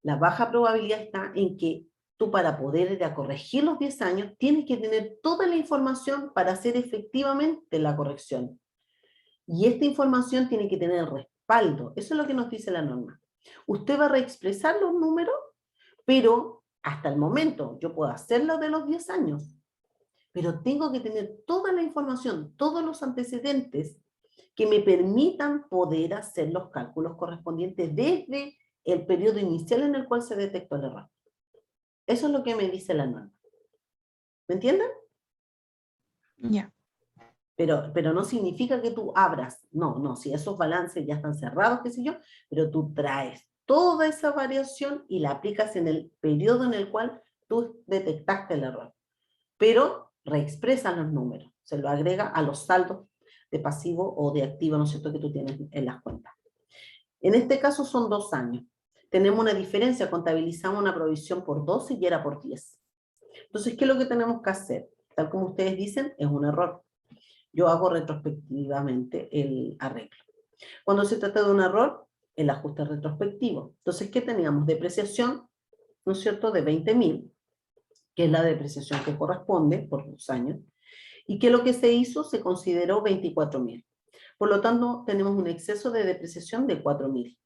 La baja probabilidad está en que tú, para poder ir a corregir los 10 años, tienes que tener toda la información para hacer efectivamente la corrección. Y esta información tiene que tener respaldo. Eso es lo que nos dice la norma. Usted va a reexpresar los números, pero hasta el momento yo puedo hacerlo de los 10 años, pero tengo que tener toda la información, todos los antecedentes que me permitan poder hacer los cálculos correspondientes desde el periodo inicial en el cual se detectó el error. Eso es lo que me dice la norma. ¿Me entienden? Ya. Pero no significa que tú abras. No, si esos balances ya están cerrados, qué sé yo, pero tú traes toda esa variación y la aplicas en el periodo en el cual tú detectaste el error. Pero reexpresa los números, se lo agrega a los saldos de pasivo o de activo, ¿no es cierto?, que tú tienes en las cuentas. En este caso son 2 años. Tenemos una diferencia, contabilizamos una provisión por 12 y era por 10. Entonces, ¿qué es lo que tenemos que hacer? Tal como ustedes dicen, es un error. Yo hago retrospectivamente el arreglo. Cuando se trata de un error, el ajuste retrospectivo. Entonces, ¿qué teníamos? Depreciación, ¿no es cierto?, de 20.000, que es la depreciación que corresponde por 2 años, y que lo que se hizo se consideró 24.000. Por lo tanto, tenemos un exceso de depreciación de 4.000.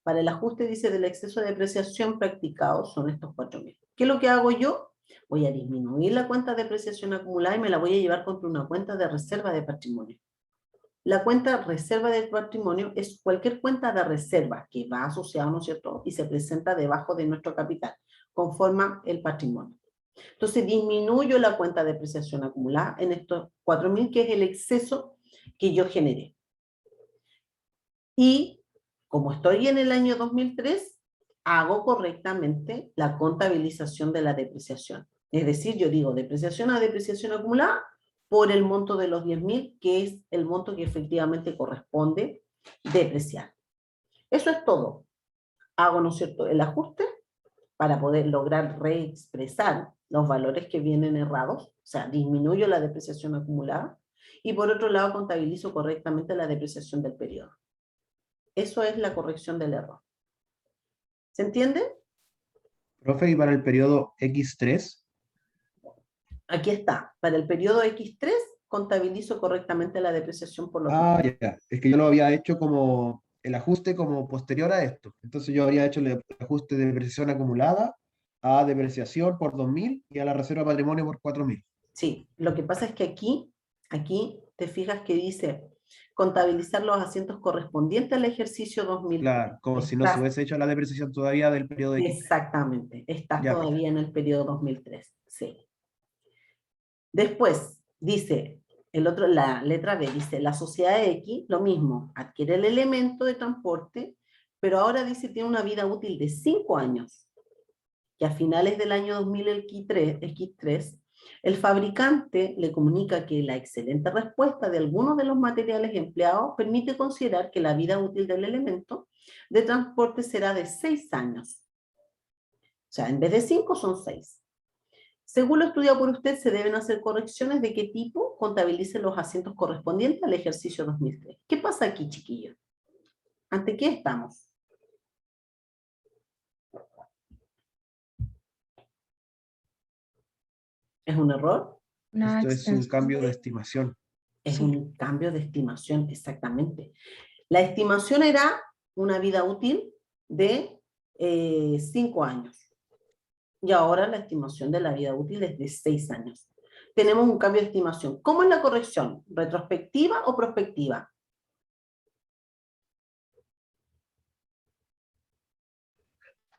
Para el ajuste, dice, del exceso de depreciación practicado son estos 4.000. ¿Qué es lo que hago yo? Voy a disminuir la cuenta de depreciación acumulada y me la voy a llevar contra una cuenta de reserva de patrimonio. La cuenta reserva de patrimonio es cualquier cuenta de reserva que va asociada, ¿no es cierto?, y se presenta debajo de nuestro capital, conforma el patrimonio. Entonces disminuyo la cuenta de depreciación acumulada en estos 4.000, que es el exceso que yo generé. Y como estoy en el año 2003, hago correctamente la contabilización de la depreciación. Es decir, yo digo depreciación a depreciación acumulada por el monto de los 10.000, que es el monto que efectivamente corresponde depreciar. Eso es todo. Hago, ¿no es cierto?, el ajuste para poder lograr reexpresar los valores que vienen errados, o sea, disminuyo la depreciación acumulada, y por otro lado contabilizo correctamente la depreciación del periodo. Eso es la corrección del error. ¿Se entiende? Profe, y para el periodo X3, Aquí está. Para el periodo X3 contabilizo correctamente la depreciación por los dos. ya. Es que yo lo había hecho como el ajuste como posterior a esto. Entonces yo habría hecho el ajuste de depreciación acumulada a depreciación por 2.000 y a la reserva de patrimonio por 4.000. Sí, lo que pasa es que aquí te fijas que dice contabilizar los asientos correspondientes al ejercicio 2000. Claro, como si no se hubiese hecho la depreciación todavía del periodo de... Exactamente, estás Ya, todavía en el periodo 2003, sí. Después, dice, la letra B, dice, la sociedad X, lo mismo, adquiere el elemento de transporte, pero ahora dice tiene una vida útil de 5 años, que a finales del año 2000 X3, el fabricante le comunica que la excelente respuesta de algunos de los materiales empleados permite considerar que la vida útil del elemento de transporte será de 6 años. O sea, en vez de 5 son 6. Según lo estudiado por usted, se deben hacer correcciones de qué tipo contabilice los asientos correspondientes al ejercicio 2003. ¿Qué pasa aquí, chiquillos? ¿Ante qué estamos? ¿Es un error? Una Esto es un extensión cambio de de- estimación. Es Sí. un cambio de estimación, exactamente. La estimación era una vida útil de 5 años. Y ahora la estimación de la vida útil es de 6 años. Tenemos un cambio de estimación. ¿Cómo es la corrección? ¿Retrospectiva o prospectiva?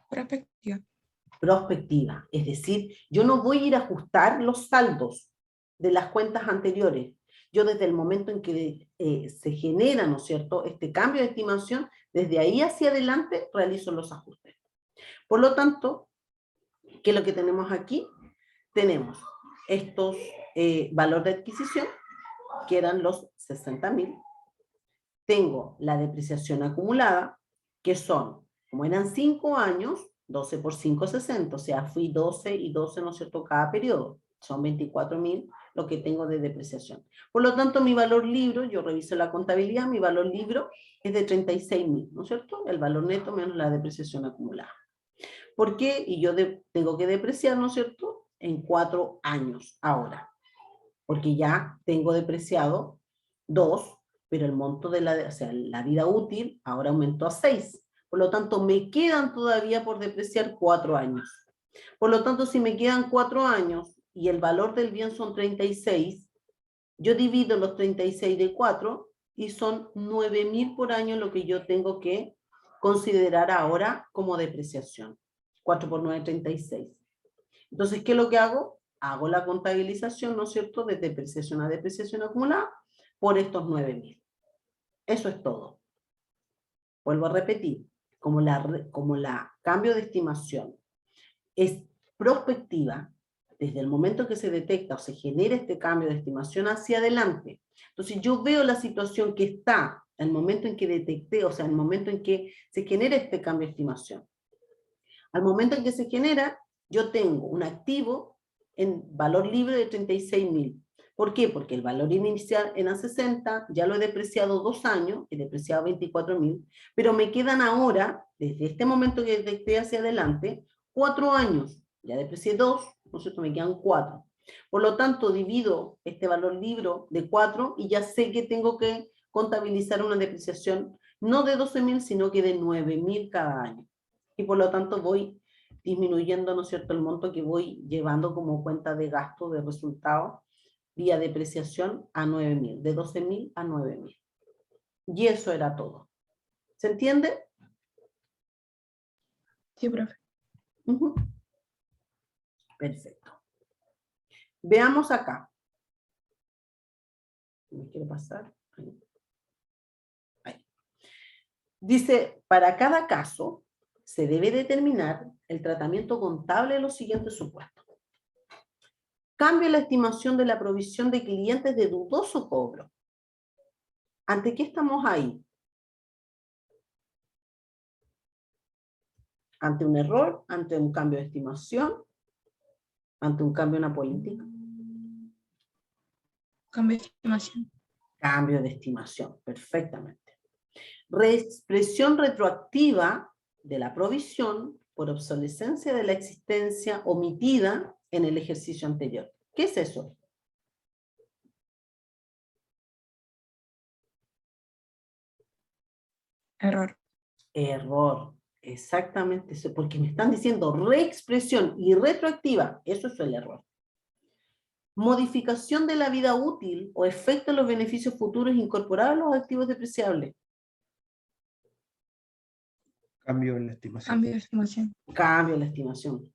Perspectiva. Prospectiva. Es decir, yo no voy a ir a ajustar los saldos de las cuentas anteriores. Yo desde el momento en que se genera, ¿no es cierto?, este cambio de estimación, desde ahí hacia adelante realizo los ajustes. Por lo tanto, ¿qué es lo que tenemos aquí? Tenemos estos valores de adquisición, que eran los 60.000. Tengo la depreciación acumulada, que son, como eran 5 años, 12 por 5, 60, o sea, fui 12 y 12, ¿no es cierto?, cada periodo. Son 24.000 lo que tengo de depreciación. Por lo tanto, mi valor libro, yo reviso la contabilidad, mi valor libro es de 36.000, ¿no es cierto? El valor neto menos la depreciación acumulada. ¿Por qué? Y yo tengo que depreciar, ¿no es cierto?, en 4 años ahora. Porque ya tengo depreciado 2, pero el monto de la vida útil ahora aumentó a 6. Por lo tanto, me quedan todavía por depreciar 4 años. Por lo tanto, si me quedan 4 años y el valor del bien son 36, yo divido los 36 de 4 y son 9.000 por año lo que yo tengo que considerar ahora como depreciación. 4 por 9, 36. Entonces, ¿qué es lo que hago? Hago la contabilización, ¿no es cierto?, de depreciación a depreciación acumulada por estos 9.000. Eso es todo. Vuelvo a repetir, como la cambio de estimación es prospectiva, desde el momento que se detecta o se genera este cambio de estimación hacia adelante. Entonces yo veo la situación que está, el momento en que detecté, o sea, el momento en que se genera este cambio de estimación. Al momento en que se genera, yo tengo un activo en valor libre de 36.000. ¿Por qué? Porque el valor inicial era 60, ya lo he depreciado 2 años, he depreciado 24.000, pero me quedan ahora, desde este momento que detecté hacia adelante, 4 años. Ya deprecié 2, ¿no es cierto? Me quedan 4. Por lo tanto, divido este valor libre de 4 y ya sé que tengo que contabilizar una depreciación no de 12.000, sino que de 9.000 cada año. Y por lo tanto voy disminuyendo, ¿no es cierto?, el monto que voy llevando como cuenta de gasto de resultado vía depreciación a 9.000, de 12.000 a 9.000. Y eso era todo. ¿Se entiende? Sí, profe. Perfecto. Veamos acá. ¿Me quiero pasar? Ahí. Dice, para cada caso, se debe determinar el tratamiento contable de los siguientes supuestos. Cambio en la estimación de la provisión de clientes de dudoso cobro. ¿Ante qué estamos ahí? ¿Ante un error? ¿Ante un cambio de estimación? ¿Ante un cambio en la política? Cambio de estimación. Cambio de estimación, perfectamente. Reexpresión retroactiva de la provisión por obsolescencia de la existencia omitida en el ejercicio anterior. ¿Qué es eso? Error. Error, exactamente eso, porque me están diciendo reexpresión y retroactiva, eso es el error. Modificación de la vida útil o efecto de los beneficios futuros incorporados a los activos depreciables. Cambio en la estimación. Cambio de estimación. Cambio en la estimación.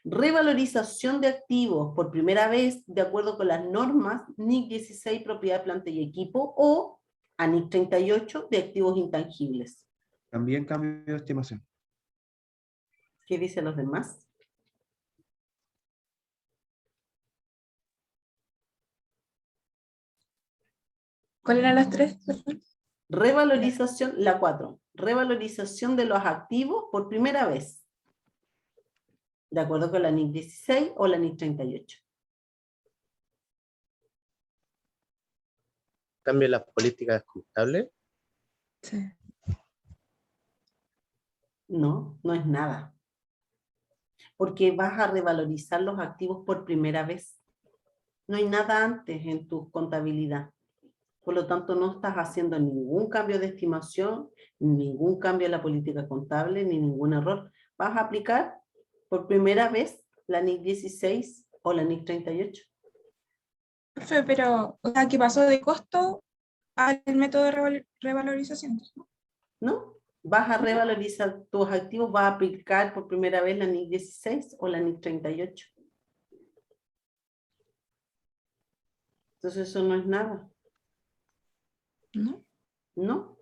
Revalorización de activos por primera vez de acuerdo con las normas NIC 16, propiedad, planta y equipo, o ANIC 38 de activos intangibles. También cambio de estimación. ¿Qué dicen los demás? ¿Cuáles eran las tres? Revalorización, la 4. Revalorización de los activos por primera vez. De acuerdo con la NIC 16 o la NIC 38. Cambio en las políticas contables. Sí. No, no es nada. Porque vas a revalorizar los activos por primera vez. No hay nada antes en tu contabilidad. Por lo tanto, no estás haciendo ningún cambio de estimación, ningún cambio en la política contable, ni ningún error. Vas a aplicar por primera vez la NIC 16 o la NIC 38. Profe, pero, o sea, ¿qué pasó de costo al método de revalorización? ¿No? ¿No? Vas a revalorizar tus activos, vas a aplicar por primera vez la NIC 16 o la NIC 38. Entonces eso no es nada. ¿No? No,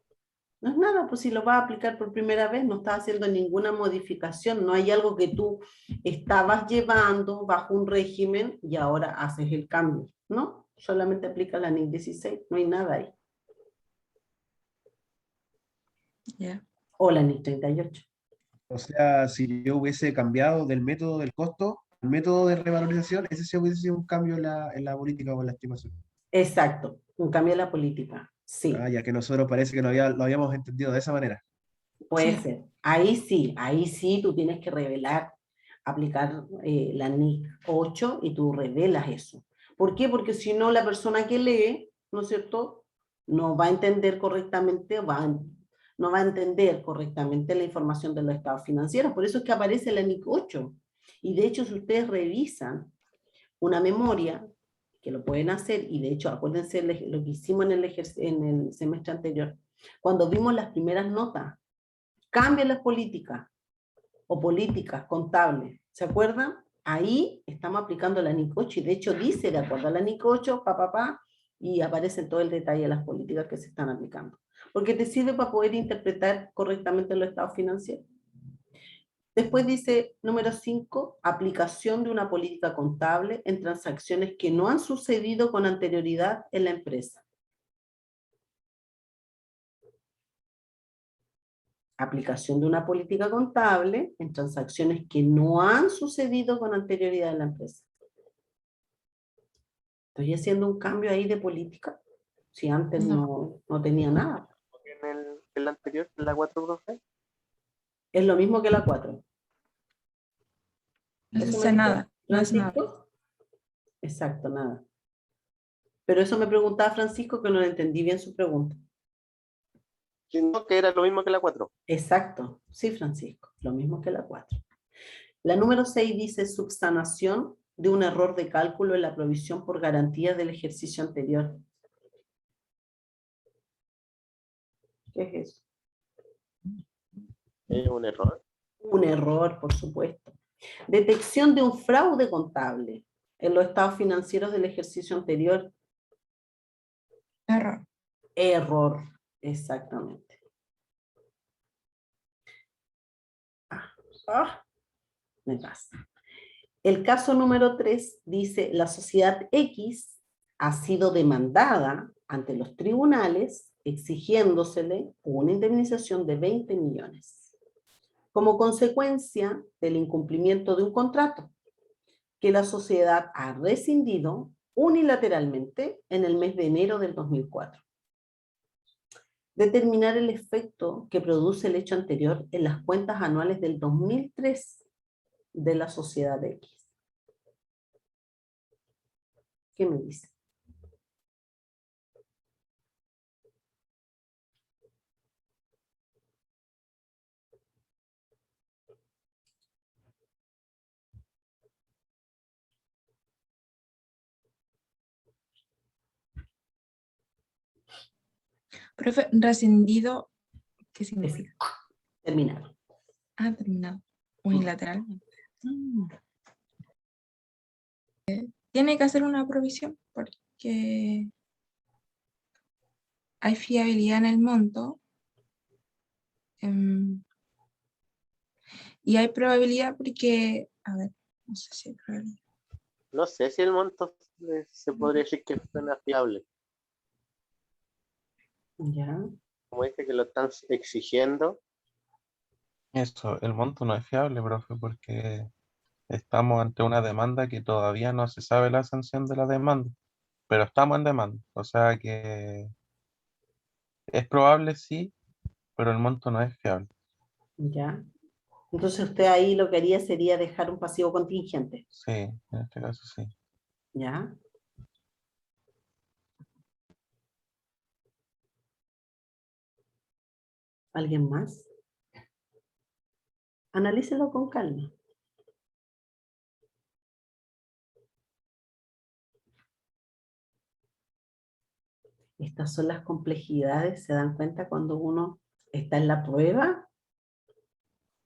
no es nada, pues si lo vas a aplicar por primera vez, no estás haciendo ninguna modificación, no hay algo que tú estabas llevando bajo un régimen y ahora haces el cambio, ¿no? Solamente aplica la NIC 16, no hay nada ahí. Ya. O la NIC 38. O sea, si yo hubiese cambiado del método del costo al método de revalorización, ese sí hubiese sido un cambio en la política o en la estimación. Exacto, un cambio en la política, sí. Ah, ya que nosotros parece que lo habíamos entendido de esa manera. Puede Sí. ser. Ahí sí tú tienes que revelar, aplicar la NIC 8 y tú revelas eso. ¿Por qué? Porque si no la persona que lee, ¿no es cierto? No va a entender correctamente, no va a entender correctamente la información de los estados financieros. Por eso es que aparece la NIC 8. Y de hecho, si ustedes revisan una memoria, que lo pueden hacer, y de hecho, acuérdense lo que hicimos en el semestre anterior, cuando vimos las primeras notas, cambien las políticas o políticas contables. ¿Se acuerdan? Ahí estamos aplicando la NIC 8 y de hecho dice de acuerdo a la NIC 8, y aparece todo el detalle de las políticas que se están aplicando. Porque te sirve para poder interpretar correctamente los estados financieros. Después dice, número 5, aplicación de una política contable en transacciones que no han sucedido con anterioridad en la empresa. Aplicación de una política contable en transacciones que no han sucedido con anterioridad en la empresa. Estoy haciendo un cambio ahí de política, si antes no tenía nada. En la anterior, en la 4, profe. Es lo mismo que la 4. No ¿Eso sé me nada. dijo No es nada. Francisco? Exacto, nada. Pero eso me preguntaba Francisco, que no le entendí bien su pregunta. Sino que era lo mismo que la 4. Exacto, sí, Francisco, lo mismo que la 4. La número 6 dice subsanación de un error de cálculo en la provisión por garantía del ejercicio anterior. ¿Qué es eso? Es un error. Un error, por supuesto. Detección de un fraude contable en los estados financieros del ejercicio anterior. Error. Error, exactamente. Me pasa. El caso número 3 dice, la sociedad X ha sido demandada ante los tribunales exigiéndosele una indemnización de 20 millones como consecuencia del incumplimiento de un contrato que la sociedad ha rescindido unilateralmente en el mes de enero del 2004. Determinar el efecto que produce el hecho anterior en las cuentas anuales del 2003 de la sociedad X. ¿Qué me dice? Profe, rescindido, ¿qué significa? Terminado. Ah, terminado. Unilateralmente. Tiene que hacer una provisión porque hay fiabilidad en el monto y hay probabilidad porque, a ver, no sé si hay probabilidad. No sé si el monto se podría decir que suena fiable. Ya. Como dice que lo están exigiendo, Eso, el monto no es fiable, profe, porque estamos ante una demanda que todavía no se sabe la sanción de la demanda, pero estamos en demanda. O sea que es probable, sí, pero el monto no es fiable. Ya. Entonces usted ahí lo que haría sería dejar un pasivo contingente. Sí, en este caso sí. ¿Ya? ¿Alguien más? Analícelo con calma. Estas son las complejidades, ¿se dan cuenta cuando uno está en la prueba?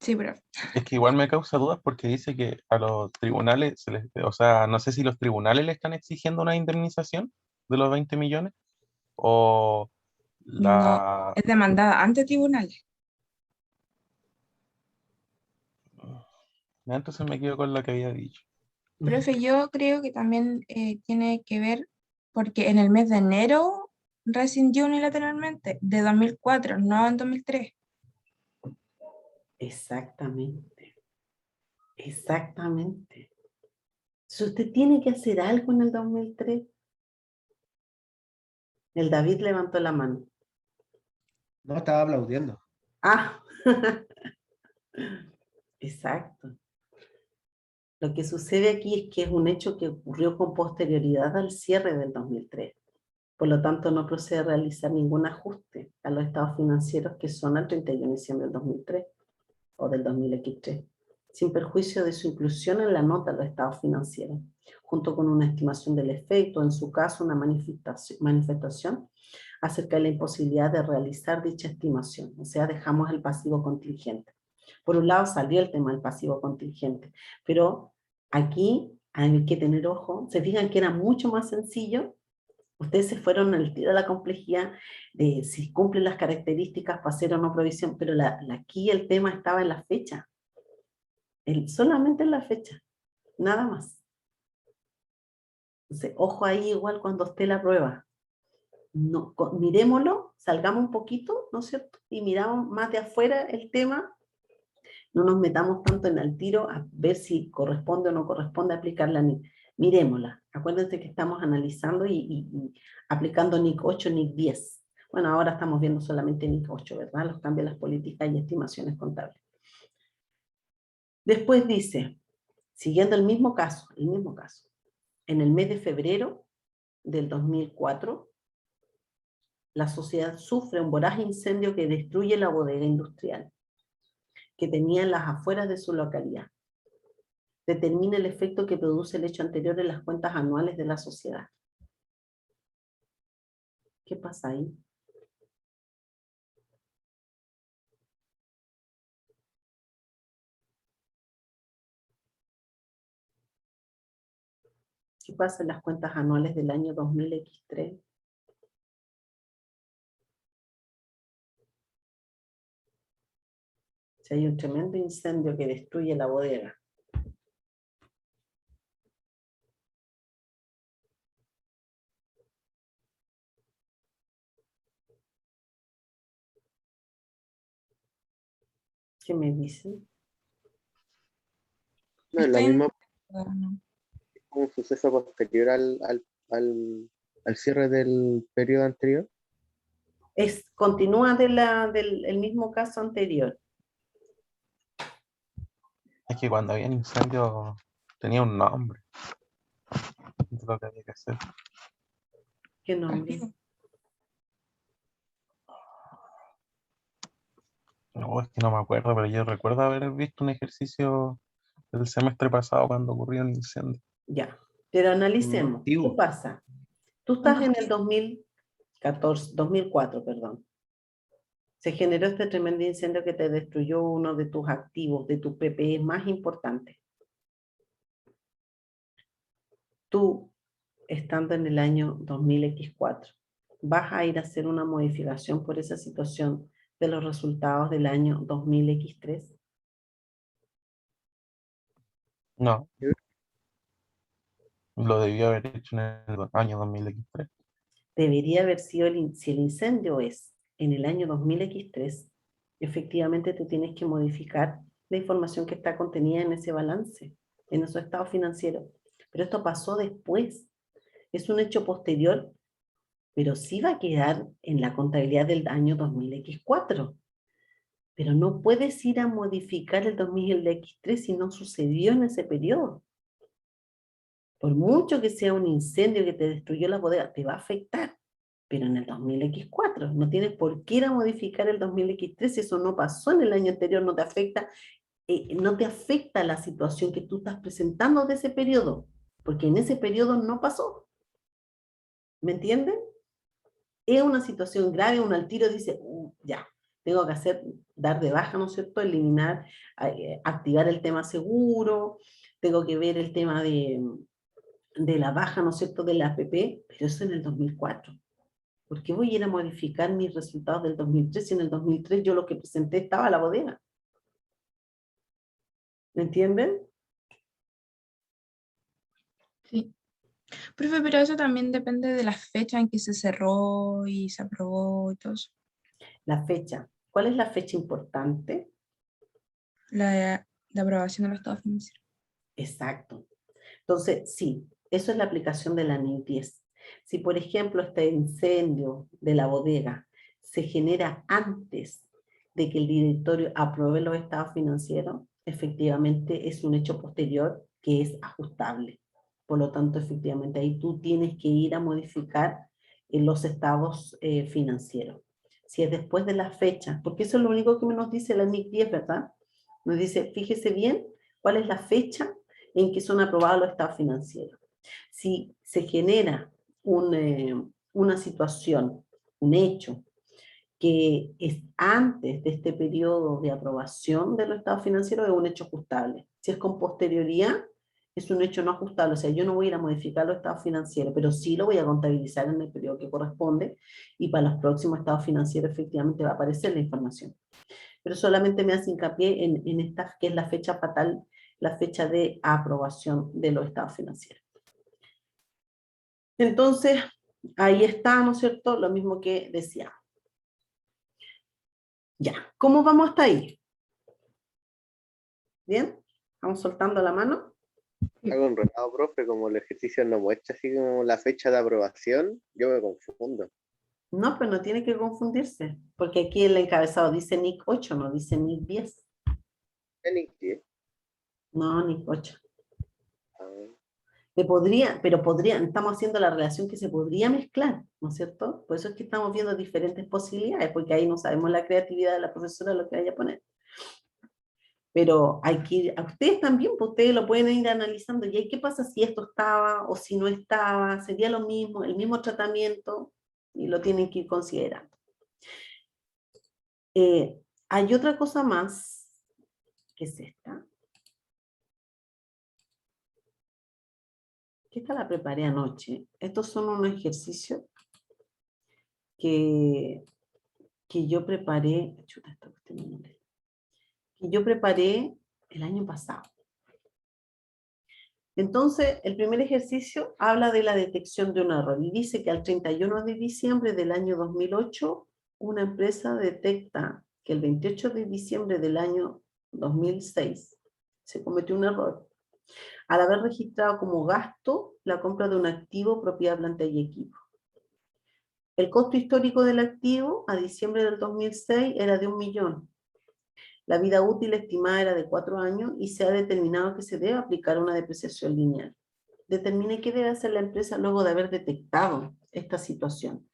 Sí, profe. Es que igual me causa dudas porque dice que a los tribunales, o sea, no sé si los tribunales le están exigiendo una indemnización de los 20 millones o No, la... es demandada ante tribunales. Entonces me quedo con lo que había dicho. Profe, yo creo que también tiene que ver porque en el mes de enero rescindió unilateralmente de 2004, no en 2003. Exactamente, exactamente. Si usted tiene que hacer algo en el 2003, el David levantó la mano. No, estaba aplaudiendo. Ah, exacto. Lo que sucede aquí es que es un hecho que ocurrió con posterioridad al cierre del 2003. Por lo tanto, no procede a realizar ningún ajuste a los estados financieros que son al 31 de diciembre del 2003 o del 2003, sin perjuicio de su inclusión en la nota de los estados financieros, junto con una estimación del efecto, en su caso una manifestación acerca de la imposibilidad de realizar dicha estimación. O sea, dejamos el pasivo contingente. Por un lado salió el tema del pasivo contingente, pero aquí hay que tener ojo. Se fijan que era mucho más sencillo. Ustedes se fueron al tiro de la complejidad de si cumplen las características para hacer o no provisión, pero aquí el tema estaba en la fecha, solamente en la fecha, nada más. Entonces, ojo ahí igual cuando esté la prueba. No, miremoslo, salgamos un poquito, ¿no es cierto? Y miramos más de afuera el tema, no nos metamos tanto en el tiro a ver si corresponde o no corresponde aplicarla. Miremosla. Acuérdense que estamos analizando y aplicando NIC 8, NIC 10. Bueno, ahora estamos viendo solamente NIC 8, ¿verdad? Los cambios de las políticas y estimaciones contables. Después dice, siguiendo el mismo caso, en el mes de febrero del 2004, la sociedad sufre un voraz incendio que destruye la bodega industrial que tenía en las afueras de su localidad. Determina el efecto que produce el hecho anterior en las cuentas anuales de la sociedad. ¿Qué pasa ahí? ¿Qué pasa en las cuentas anuales del año 2000X3? Si hay un tremendo incendio que destruye la bodega. ¿Qué me dicen? no es la Estoy en... misma, no. un suceso posterior al cierre del periodo anterior. Continúa del mismo caso anterior. Es que cuando había un incendio tenía un nombre de lo que había que hacer. ¿Qué nombre? No, es que no me acuerdo, pero yo recuerdo haber visto un ejercicio el semestre pasado cuando ocurrió un incendio. Ya, pero analicemos. ¿Qué Antiguo. pasa? Tú estás en el Combustible. 2000, 2004, perdón. Se generó este tremendo incendio que te destruyó uno de tus activos, de tus PPE más importantes. Tú, estando en el año 2000X4, vas a ir a hacer una modificación por esa situación de los resultados del año 2000X3. No, lo debió haber hecho en el año 2003. Debería haber sido, si el incendio es en el año 2000X3, efectivamente tú tienes que modificar la información que está contenida en ese balance, en esos estados financieros. Pero esto pasó después, es un hecho posterior, pero sí va a quedar en la contabilidad del año 2000X4. Pero no puedes ir a modificar el 2000X3 si no sucedió en ese periodo. Por mucho que sea un incendio que te destruyó la bodega, te va a afectar, pero en el 2000X4. No tienes por qué ir a modificar el 2000X3 si eso no pasó en el año anterior, no te afecta la situación que tú estás presentando de ese periodo, porque en ese periodo no pasó. ¿Me entienden? Es una situación grave, uno al tiro dice, ya, tengo que dar de baja, ¿no es cierto? Eliminar, activar el tema seguro, tengo que ver el tema de la baja, ¿no es cierto?, de la APP, pero eso en el 2004. ¿Por qué voy a ir a modificar mis resultados del 2003 si en el 2003 yo lo que presenté estaba a la bodega? ¿Me entienden? Sí. Profe, pero eso también depende de la fecha en que se cerró y se aprobó y todo eso. La fecha. ¿Cuál es la fecha importante? La aprobación de los estados financieros. Exacto. Entonces, sí, eso es la aplicación de la NIC 10. Si, por ejemplo, este incendio de la bodega se genera antes de que el directorio apruebe los estados financieros, efectivamente es un hecho posterior que es ajustable. Por lo tanto, efectivamente, ahí tú tienes que ir a modificar los estados financieros. Si es después de la fecha, porque eso es lo único que nos dice la NIC 10, ¿verdad? Nos dice, fíjese bien cuál es la fecha en que son aprobados los estados financieros. Si se genera una situación, un hecho, que es antes de este periodo de aprobación de los estados financieros, es un hecho ajustable. Si es con posterioridad, es un hecho no ajustable. O sea, yo no voy a ir a modificar los estados financieros, pero sí lo voy a contabilizar en el periodo que corresponde, y para los próximos estados financieros efectivamente va a aparecer la información. Pero solamente me hace hincapié en esta, que es la fecha fatal, la fecha de aprobación de los estados financieros. Entonces, ahí está, ¿no es cierto?, lo mismo que decía. Ya, ¿cómo vamos hasta ahí? ¿Bien? ¿Vamos soltando la mano? Hago un enredado, profe, como el ejercicio no muestra así como la fecha de aprobación, yo me confundo. No, pero no tiene que confundirse, porque aquí el encabezado dice NIC 8, no dice NIC 10. No, NIC 8. Estamos haciendo la relación que se podría mezclar, ¿no es cierto? Por eso es que estamos viendo diferentes posibilidades, porque ahí no sabemos la creatividad de la profesora lo que vaya a poner. Pero hay que ir, a ustedes también, pues ustedes lo pueden ir analizando, y ahí qué pasa si esto estaba o si no estaba, sería lo mismo, el mismo tratamiento, y lo tienen que ir considerando. Hay otra cosa más, que es esta. Que esta la preparé anoche. Estos son unos ejercicios que yo preparé, que yo preparé el año pasado. Entonces, el primer ejercicio habla de la detección de un error y dice que al 31 de diciembre del año 2008, una empresa detecta que el 28 de diciembre del año 2006 se cometió un error al haber registrado como gasto la compra de un activo, propiedad, planta y equipo. El costo histórico del activo a diciembre del 2006 era de 1 millón. La vida útil estimada era de 4 años y se ha determinado que se debe aplicar una depreciación lineal. Determine qué debe hacer la empresa luego de haber detectado esta situación.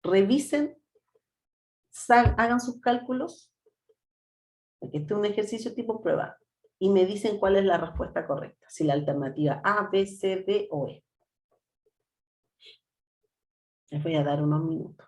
Revisen, hagan sus cálculos, porque este es un ejercicio tipo prueba, y me dicen cuál es la respuesta correcta, si la alternativa A, B, C, D o E. Les voy a dar unos minutos.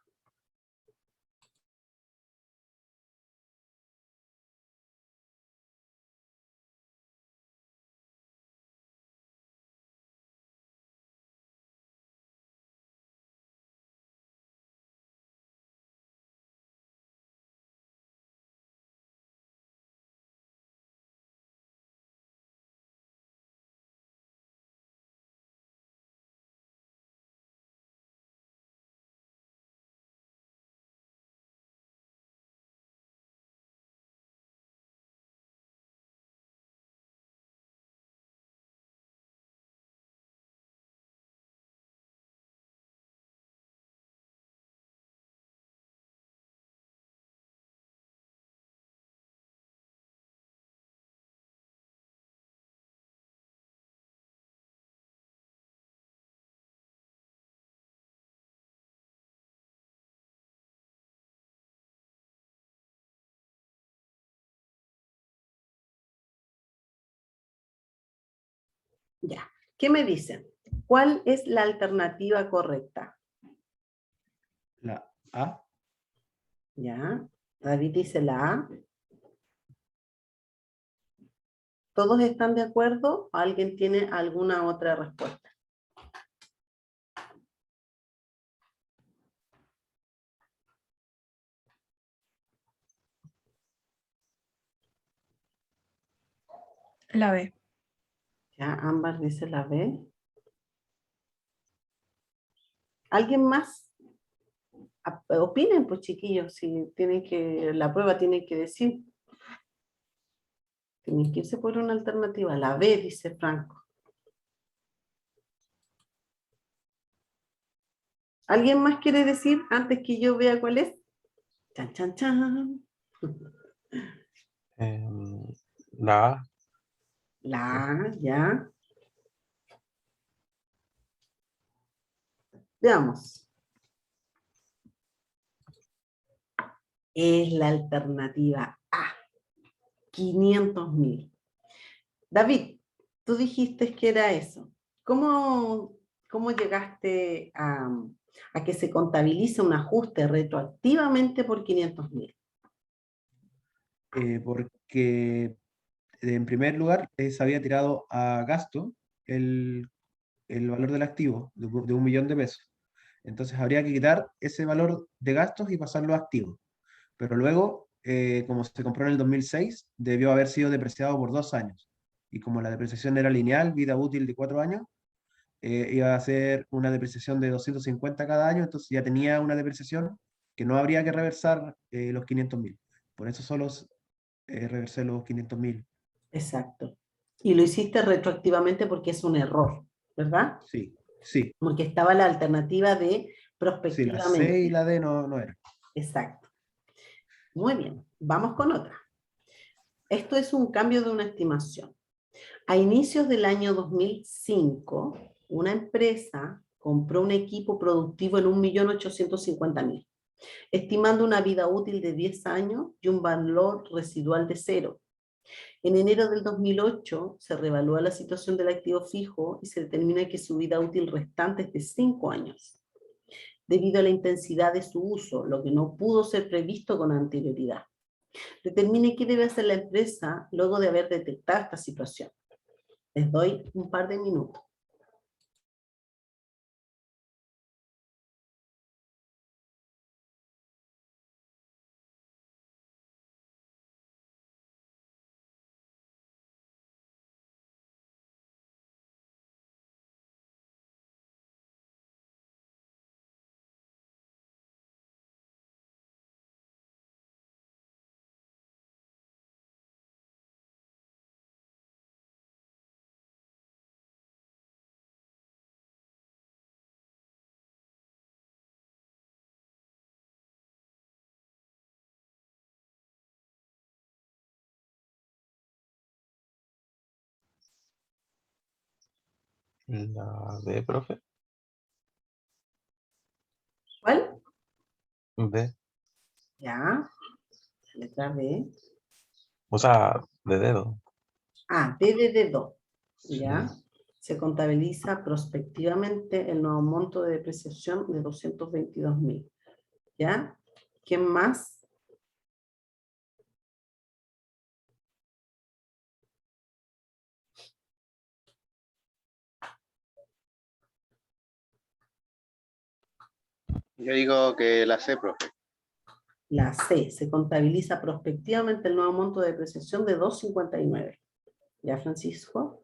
Ya. ¿Qué me dicen? ¿Cuál es la alternativa correcta? La A. Ya. David dice la A. ¿Todos están de acuerdo? ¿O alguien tiene alguna otra respuesta? La B. Ya, Ámbar dice la B. ¿Alguien más? Opinen, pues chiquillos, si tienen que, la prueba tiene que decir. Tienen que irse por una alternativa. La B, dice Franco. ¿Alguien más quiere decir antes que yo vea cuál es? Chan, chan, chan. La A. La A, ya. Veamos. Es la alternativa A. 500.000. David, tú dijiste que era eso. ¿Cómo llegaste a que se contabilice un ajuste retroactivamente por 500.000? Porque en primer lugar se había tirado a gasto el valor del activo de 1 millón de pesos. Entonces habría que quitar ese valor de gastos y pasarlo a activo. Pero luego, como se compró en el 2006, debió haber sido depreciado por 2 años. Y como la depreciación era lineal, vida útil de 4 años, iba a ser una depreciación de 250 cada año, entonces ya tenía una depreciación que no habría que reversar los 500.000. Por eso solo reversé los 500.000. Exacto. Y lo hiciste retroactivamente porque es un error, ¿verdad? Sí, sí, Porque estaba la alternativa de sí, la C y prospectivamente. la D no eran. Exacto. Muy bien, vamos con otra. Esto es un cambio de una estimación. A inicios del año 2005, una empresa compró un equipo productivo en 1.850.000, estimando una vida útil de 10 años y un valor residual de 0. En enero del 2008 se reevalúa la situación del activo fijo y se determina que su vida útil restante es de 5 años, debido a la intensidad de su uso, lo que no pudo ser previsto con anterioridad. Determine qué debe hacer la empresa luego de haber detectado esta situación. Les doy un par de minutos. La B, profe. ¿Cuál? B. Ya, letra B. O sea, de dedo. Ah, D de dedo. Sí. Ya. se contabiliza prospectivamente el nuevo monto de depreciación de 222.000. ¿Ya? ¿Quién más? Yo digo que la sé, profe. La C, se contabiliza prospectivamente el nuevo monto de depreciación de 259. ¿Ya, Francisco?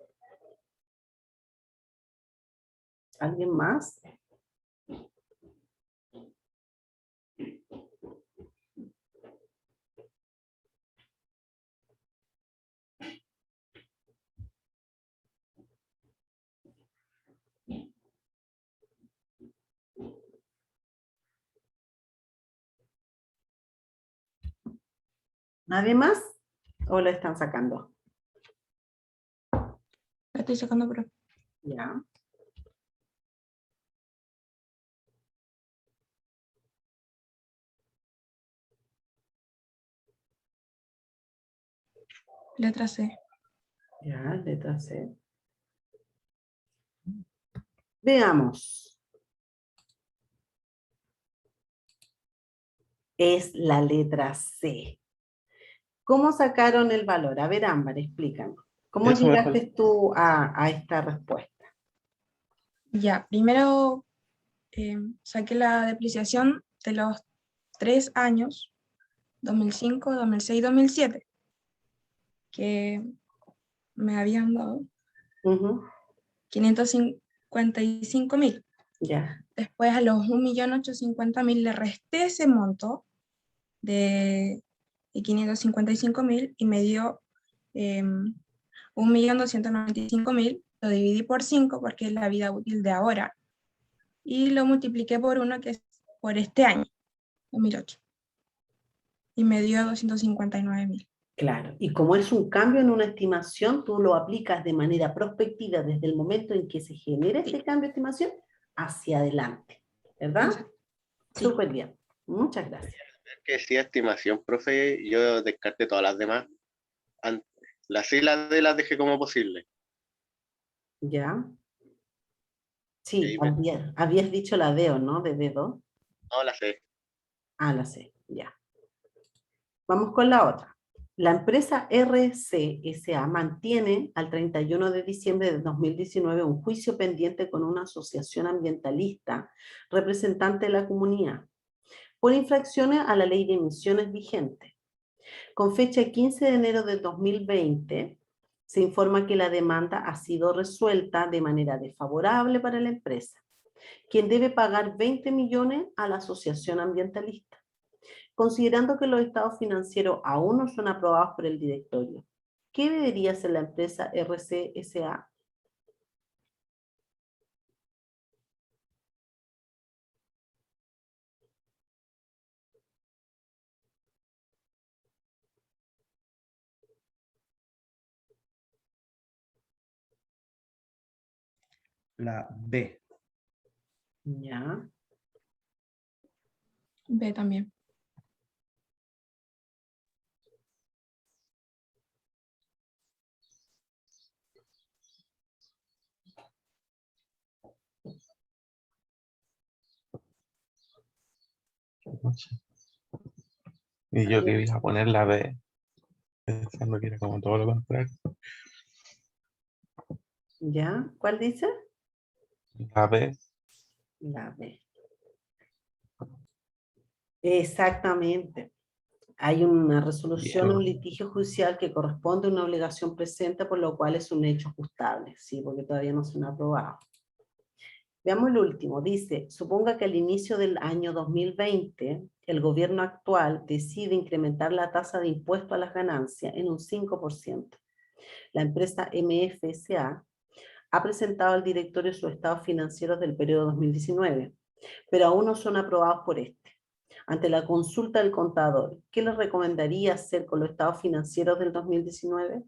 ¿Alguien más? ¿Nadie más? ¿O lo están sacando? La estoy sacando, pero Ya. letra C. Ya, letra C. Veamos. Es la letra C. ¿Cómo sacaron el valor? A ver, Ámbar, explícanos. ¿Cómo Eso me llegaste falta. tú a esta respuesta? Ya, primero saqué la depreciación de los 3 años, 2005, 2006, 2007, que me habían dado Ujú, 555.000. ya, Después a los 1.850.000 le resté ese monto de 555.000 y me dio 1.295.000. Lo dividí por 5 porque es la vida útil de ahora. Y lo multipliqué por 1 que es por este año, 2008. Y me dio 259.000. claro. Y como es un cambio en una estimación, tú lo aplicas de manera prospectiva desde el momento en que se genera este cambio de estimación hacia adelante, ¿verdad? Exacto. Sí. Súper bien. Muchas gracias. Que sí, estimación, profe, yo descarté todas las demás. An- Las C y las D las dejé como posible. ¿Ya? Y Sí, ahí me... habías dicho la D, ¿o no? De dedo. No, la C. Ah, la C, ya. Vamos con la otra. La empresa RCSA mantiene al 31 de diciembre de 2019 un juicio pendiente con una asociación ambientalista representante de la comunidad por infracciones a la ley de emisiones vigente. Con fecha 15 de enero de 2020, se informa que la demanda ha sido resuelta de manera desfavorable para la empresa, quien debe pagar 20 millones a la asociación ambientalista. Considerando que los estados financieros aún no son aprobados por el directorio, ¿qué debería hacer la empresa RCSA? La B. Ya, B también. Y yo que iba a poner la B, pensando que era como todo lo contrario. ya, ¿cuál dice? La B, La B. Exactamente. Hay una resolución, un bien. litigio judicial que corresponde a una obligación presente, por lo cual es un hecho ajustable, sí, porque todavía no se han aprobado. Veamos el último. Dice, suponga que al inicio del año 2020, el gobierno actual decide incrementar la tasa de impuesto a las ganancias en un 5%. La empresa MFSA ha presentado al directorio sus estados financieros del periodo 2019, pero aún no son aprobados por este. Ante la consulta del contador, ¿qué le recomendaría hacer con los estados financieros del 2019?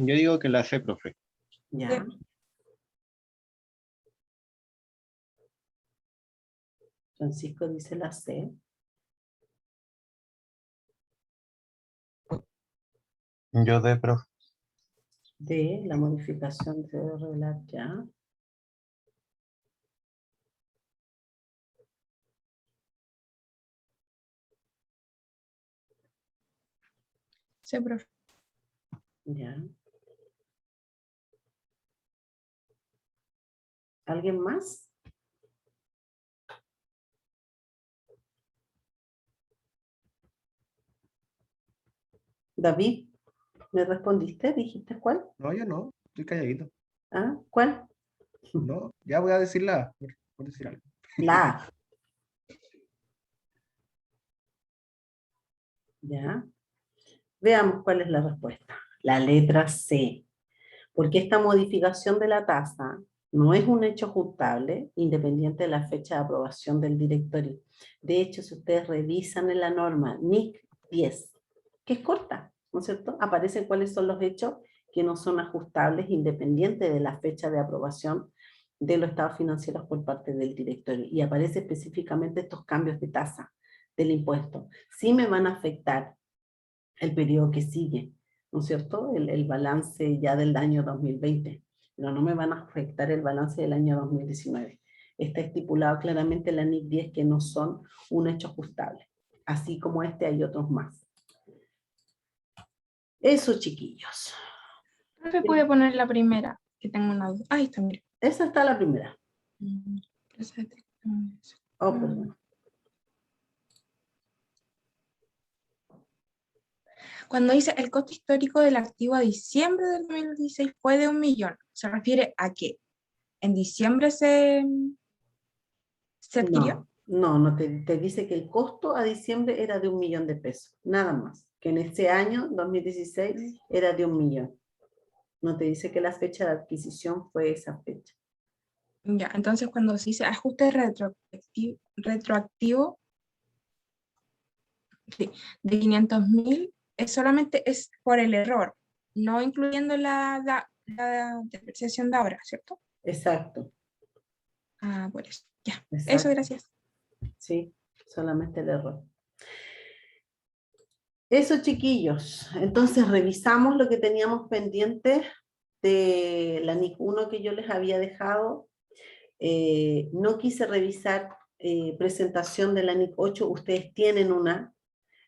Yo digo que la C, profe. Ya. Francisco dice la C. Yo D, profe. D, la modificación se debe revelar ya. Sí, profe. Ya. ¿Alguien más? David, ¿me respondiste? ¿Dijiste cuál? No, yo no, estoy calladito. ¿Ah? ¿Cuál? No, ya voy a decir la A, por decir algo. La A. Ya. Veamos cuál es la respuesta. La letra C. Porque esta modificación de la tasa no es un hecho ajustable independiente de la fecha de aprobación del directorio. De hecho, si ustedes revisan en la norma NIC 10, que es corta, ¿no es cierto? Aparecen cuáles son los hechos que no son ajustables independiente de la fecha de aprobación de los estados financieros por parte del directorio. Y aparece específicamente estos cambios de tasa del impuesto. Sí me van a afectar el periodo que sigue, ¿no es cierto? El balance ya del año 2020, pero no me van a afectar el balance del año 2019. Está estipulado claramente en la NIC 10 que no son un hecho ajustable. Así como este hay otros más. Eso, chiquillos. Profe, puede poner la primera, que tengo una duda. Ahí está, mira. Esa está la primera. Oh, perdón. Cuando dice el costo histórico del activo a diciembre del 2016 fue de 1 millón, ¿se refiere a qué? ¿En diciembre se adquirió? No te dice que el costo a diciembre era de 1 millón de pesos, nada más. Que en ese año, 2016, era de 1 millón. No te dice que la fecha de adquisición fue esa fecha. Ya, entonces cuando se dice ajuste retroactivo sí, de 500.000, solamente es por el error, no incluyendo la depreciación de ahora, ¿cierto? Exacto, Ah, por eso. Ya, eso, exacto. gracias. Sí, solamente el error. Eso, chiquillos. Entonces revisamos lo que teníamos pendiente de la NIC 1 que yo les había dejado. No quise revisar presentación de la NIC 8. Ustedes tienen una.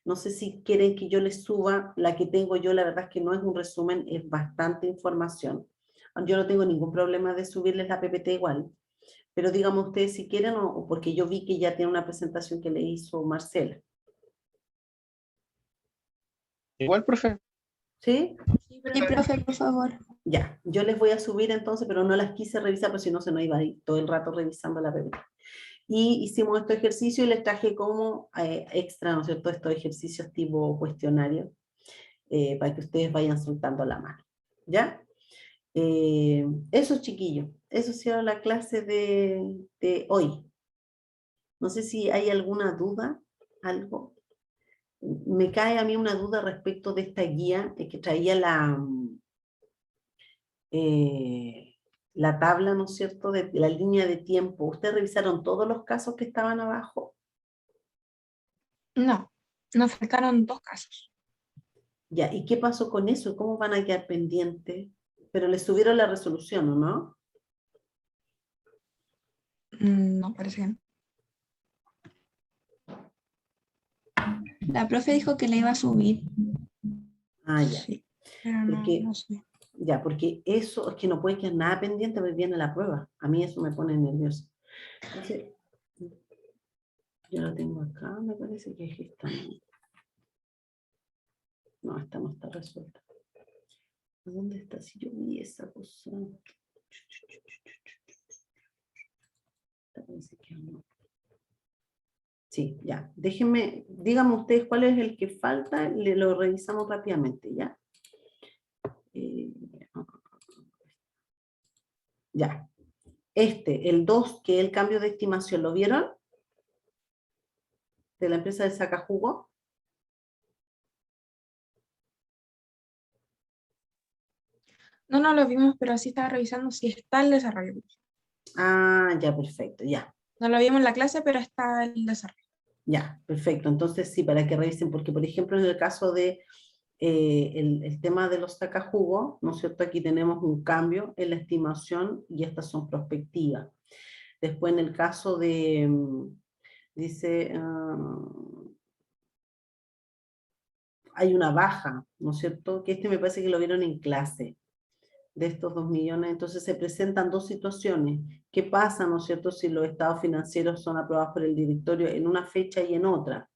No sé si quieren que yo les suba la que tengo yo. La verdad es que no es un resumen, es bastante información. Yo no tengo ningún problema de subirles la PPT igual. Pero díganme ustedes si quieren o porque yo vi que ya tiene una presentación que le hizo Marcela. Igual, profe. ¿Sí? Sí, profe, por favor. Ya, yo les voy a subir entonces, pero no las quise revisar, porque si no se nos iba a ir todo el rato revisando la PPT. Y hicimos estos ejercicios y les traje como extra, ¿no es cierto?, estos ejercicios tipo cuestionario, para que ustedes vayan soltando la mano. ¿Ya? Eso, chiquillos, eso ha sido la clase de hoy. No sé si hay alguna duda, algo. Me cae a mí una duda respecto de esta guía que traía la tabla, ¿no es cierto?, de la línea de tiempo. ¿Ustedes revisaron todos los casos que estaban abajo? No, nos faltaron 2 casos. Ya, ¿y qué pasó con eso? ¿Cómo van a quedar pendientes? Pero les subieron la resolución, ¿o no? No, parece que no. La profe dijo que la iba a subir. Ah, ya. Sí, pero no, Porque, no sé. ya, porque eso es que no puede quedar nada pendiente porque viene la prueba. A mí eso me pone nervioso. Entonces, yo lo tengo acá, me parece que es esta. No, esta no está resuelta. ¿Dónde está? Si yo vi esa cosa. Parece que no. Sí, ya. Déjenme, díganme ustedes cuál es el que falta, lo revisamos rápidamente, ¿ya? Ya. El 2, que es el cambio de estimación, ¿lo vieron? De la empresa de Sacajugo. No, no lo vimos, pero sí estaba revisando si está el desarrollo. Ah, ya, perfecto, ya. No lo vimos en la clase, pero está el desarrollo. Ya, perfecto. Entonces sí, para que revisen, porque por ejemplo en el caso de el tema de los sacajugos, ¿no es cierto? Aquí tenemos un cambio en la estimación y estas son prospectivas. Después en el caso de, dice, hay una baja, ¿no es cierto? Que este me parece que lo vieron en clase, de estos 2 millones. Entonces se presentan dos situaciones. ¿Qué pasa, no es cierto, si los estados financieros son aprobados por el directorio en una fecha y en otra?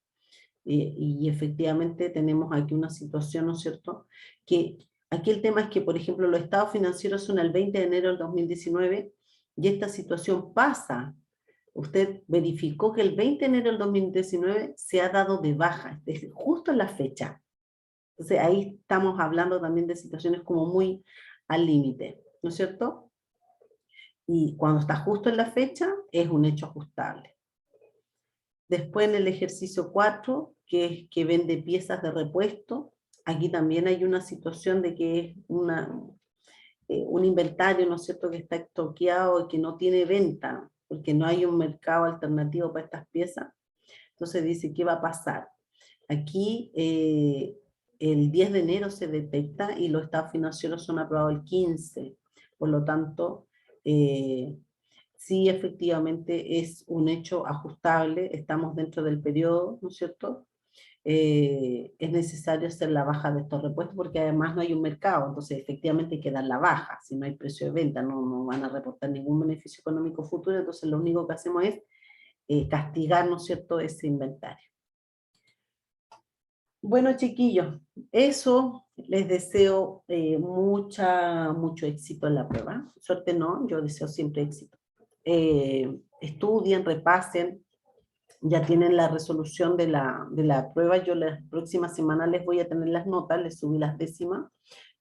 Y efectivamente tenemos aquí una situación, ¿no es cierto? Que aquí el tema es que, por ejemplo, los estados financieros son el 20 de enero del 2019 y esta situación pasa. Usted verificó que el 20 de enero del 2019 se ha dado de baja, justo en la fecha. Entonces ahí estamos hablando también de situaciones como muy al límite, ¿no es cierto? Y cuando está justo en la fecha, es un hecho ajustable. Después en el ejercicio 4, que es que vende piezas de repuesto, aquí también hay una situación de que es un inventario, ¿no es cierto?, que está estoqueado y que no tiene venta, porque no hay un mercado alternativo para estas piezas. Entonces dice, ¿qué va a pasar? Aquí el 10 de enero se detecta y los estados financieros son aprobados el 15. Por lo tanto, sí, efectivamente es un hecho ajustable, estamos dentro del periodo, ¿no es cierto? Es necesario hacer la baja de estos repuestos porque además no hay un mercado, entonces efectivamente hay que dar la baja, si no hay precio de venta no van a reportar ningún beneficio económico futuro, entonces lo único que hacemos es castigar, ¿no es cierto?, ese inventario. Bueno, chiquillos, eso, les deseo mucho éxito en la prueba. Suerte no, yo deseo siempre éxito. Estudien, repasen, ya tienen la resolución de la prueba. Yo la próxima semana les voy a tener las notas, les subí las décimas,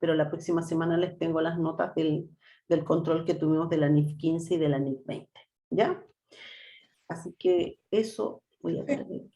pero la próxima semana les tengo las notas del control que tuvimos de la NIF 15 y de la NIF 20, ¿ya? Así que eso, voy a ver aquí.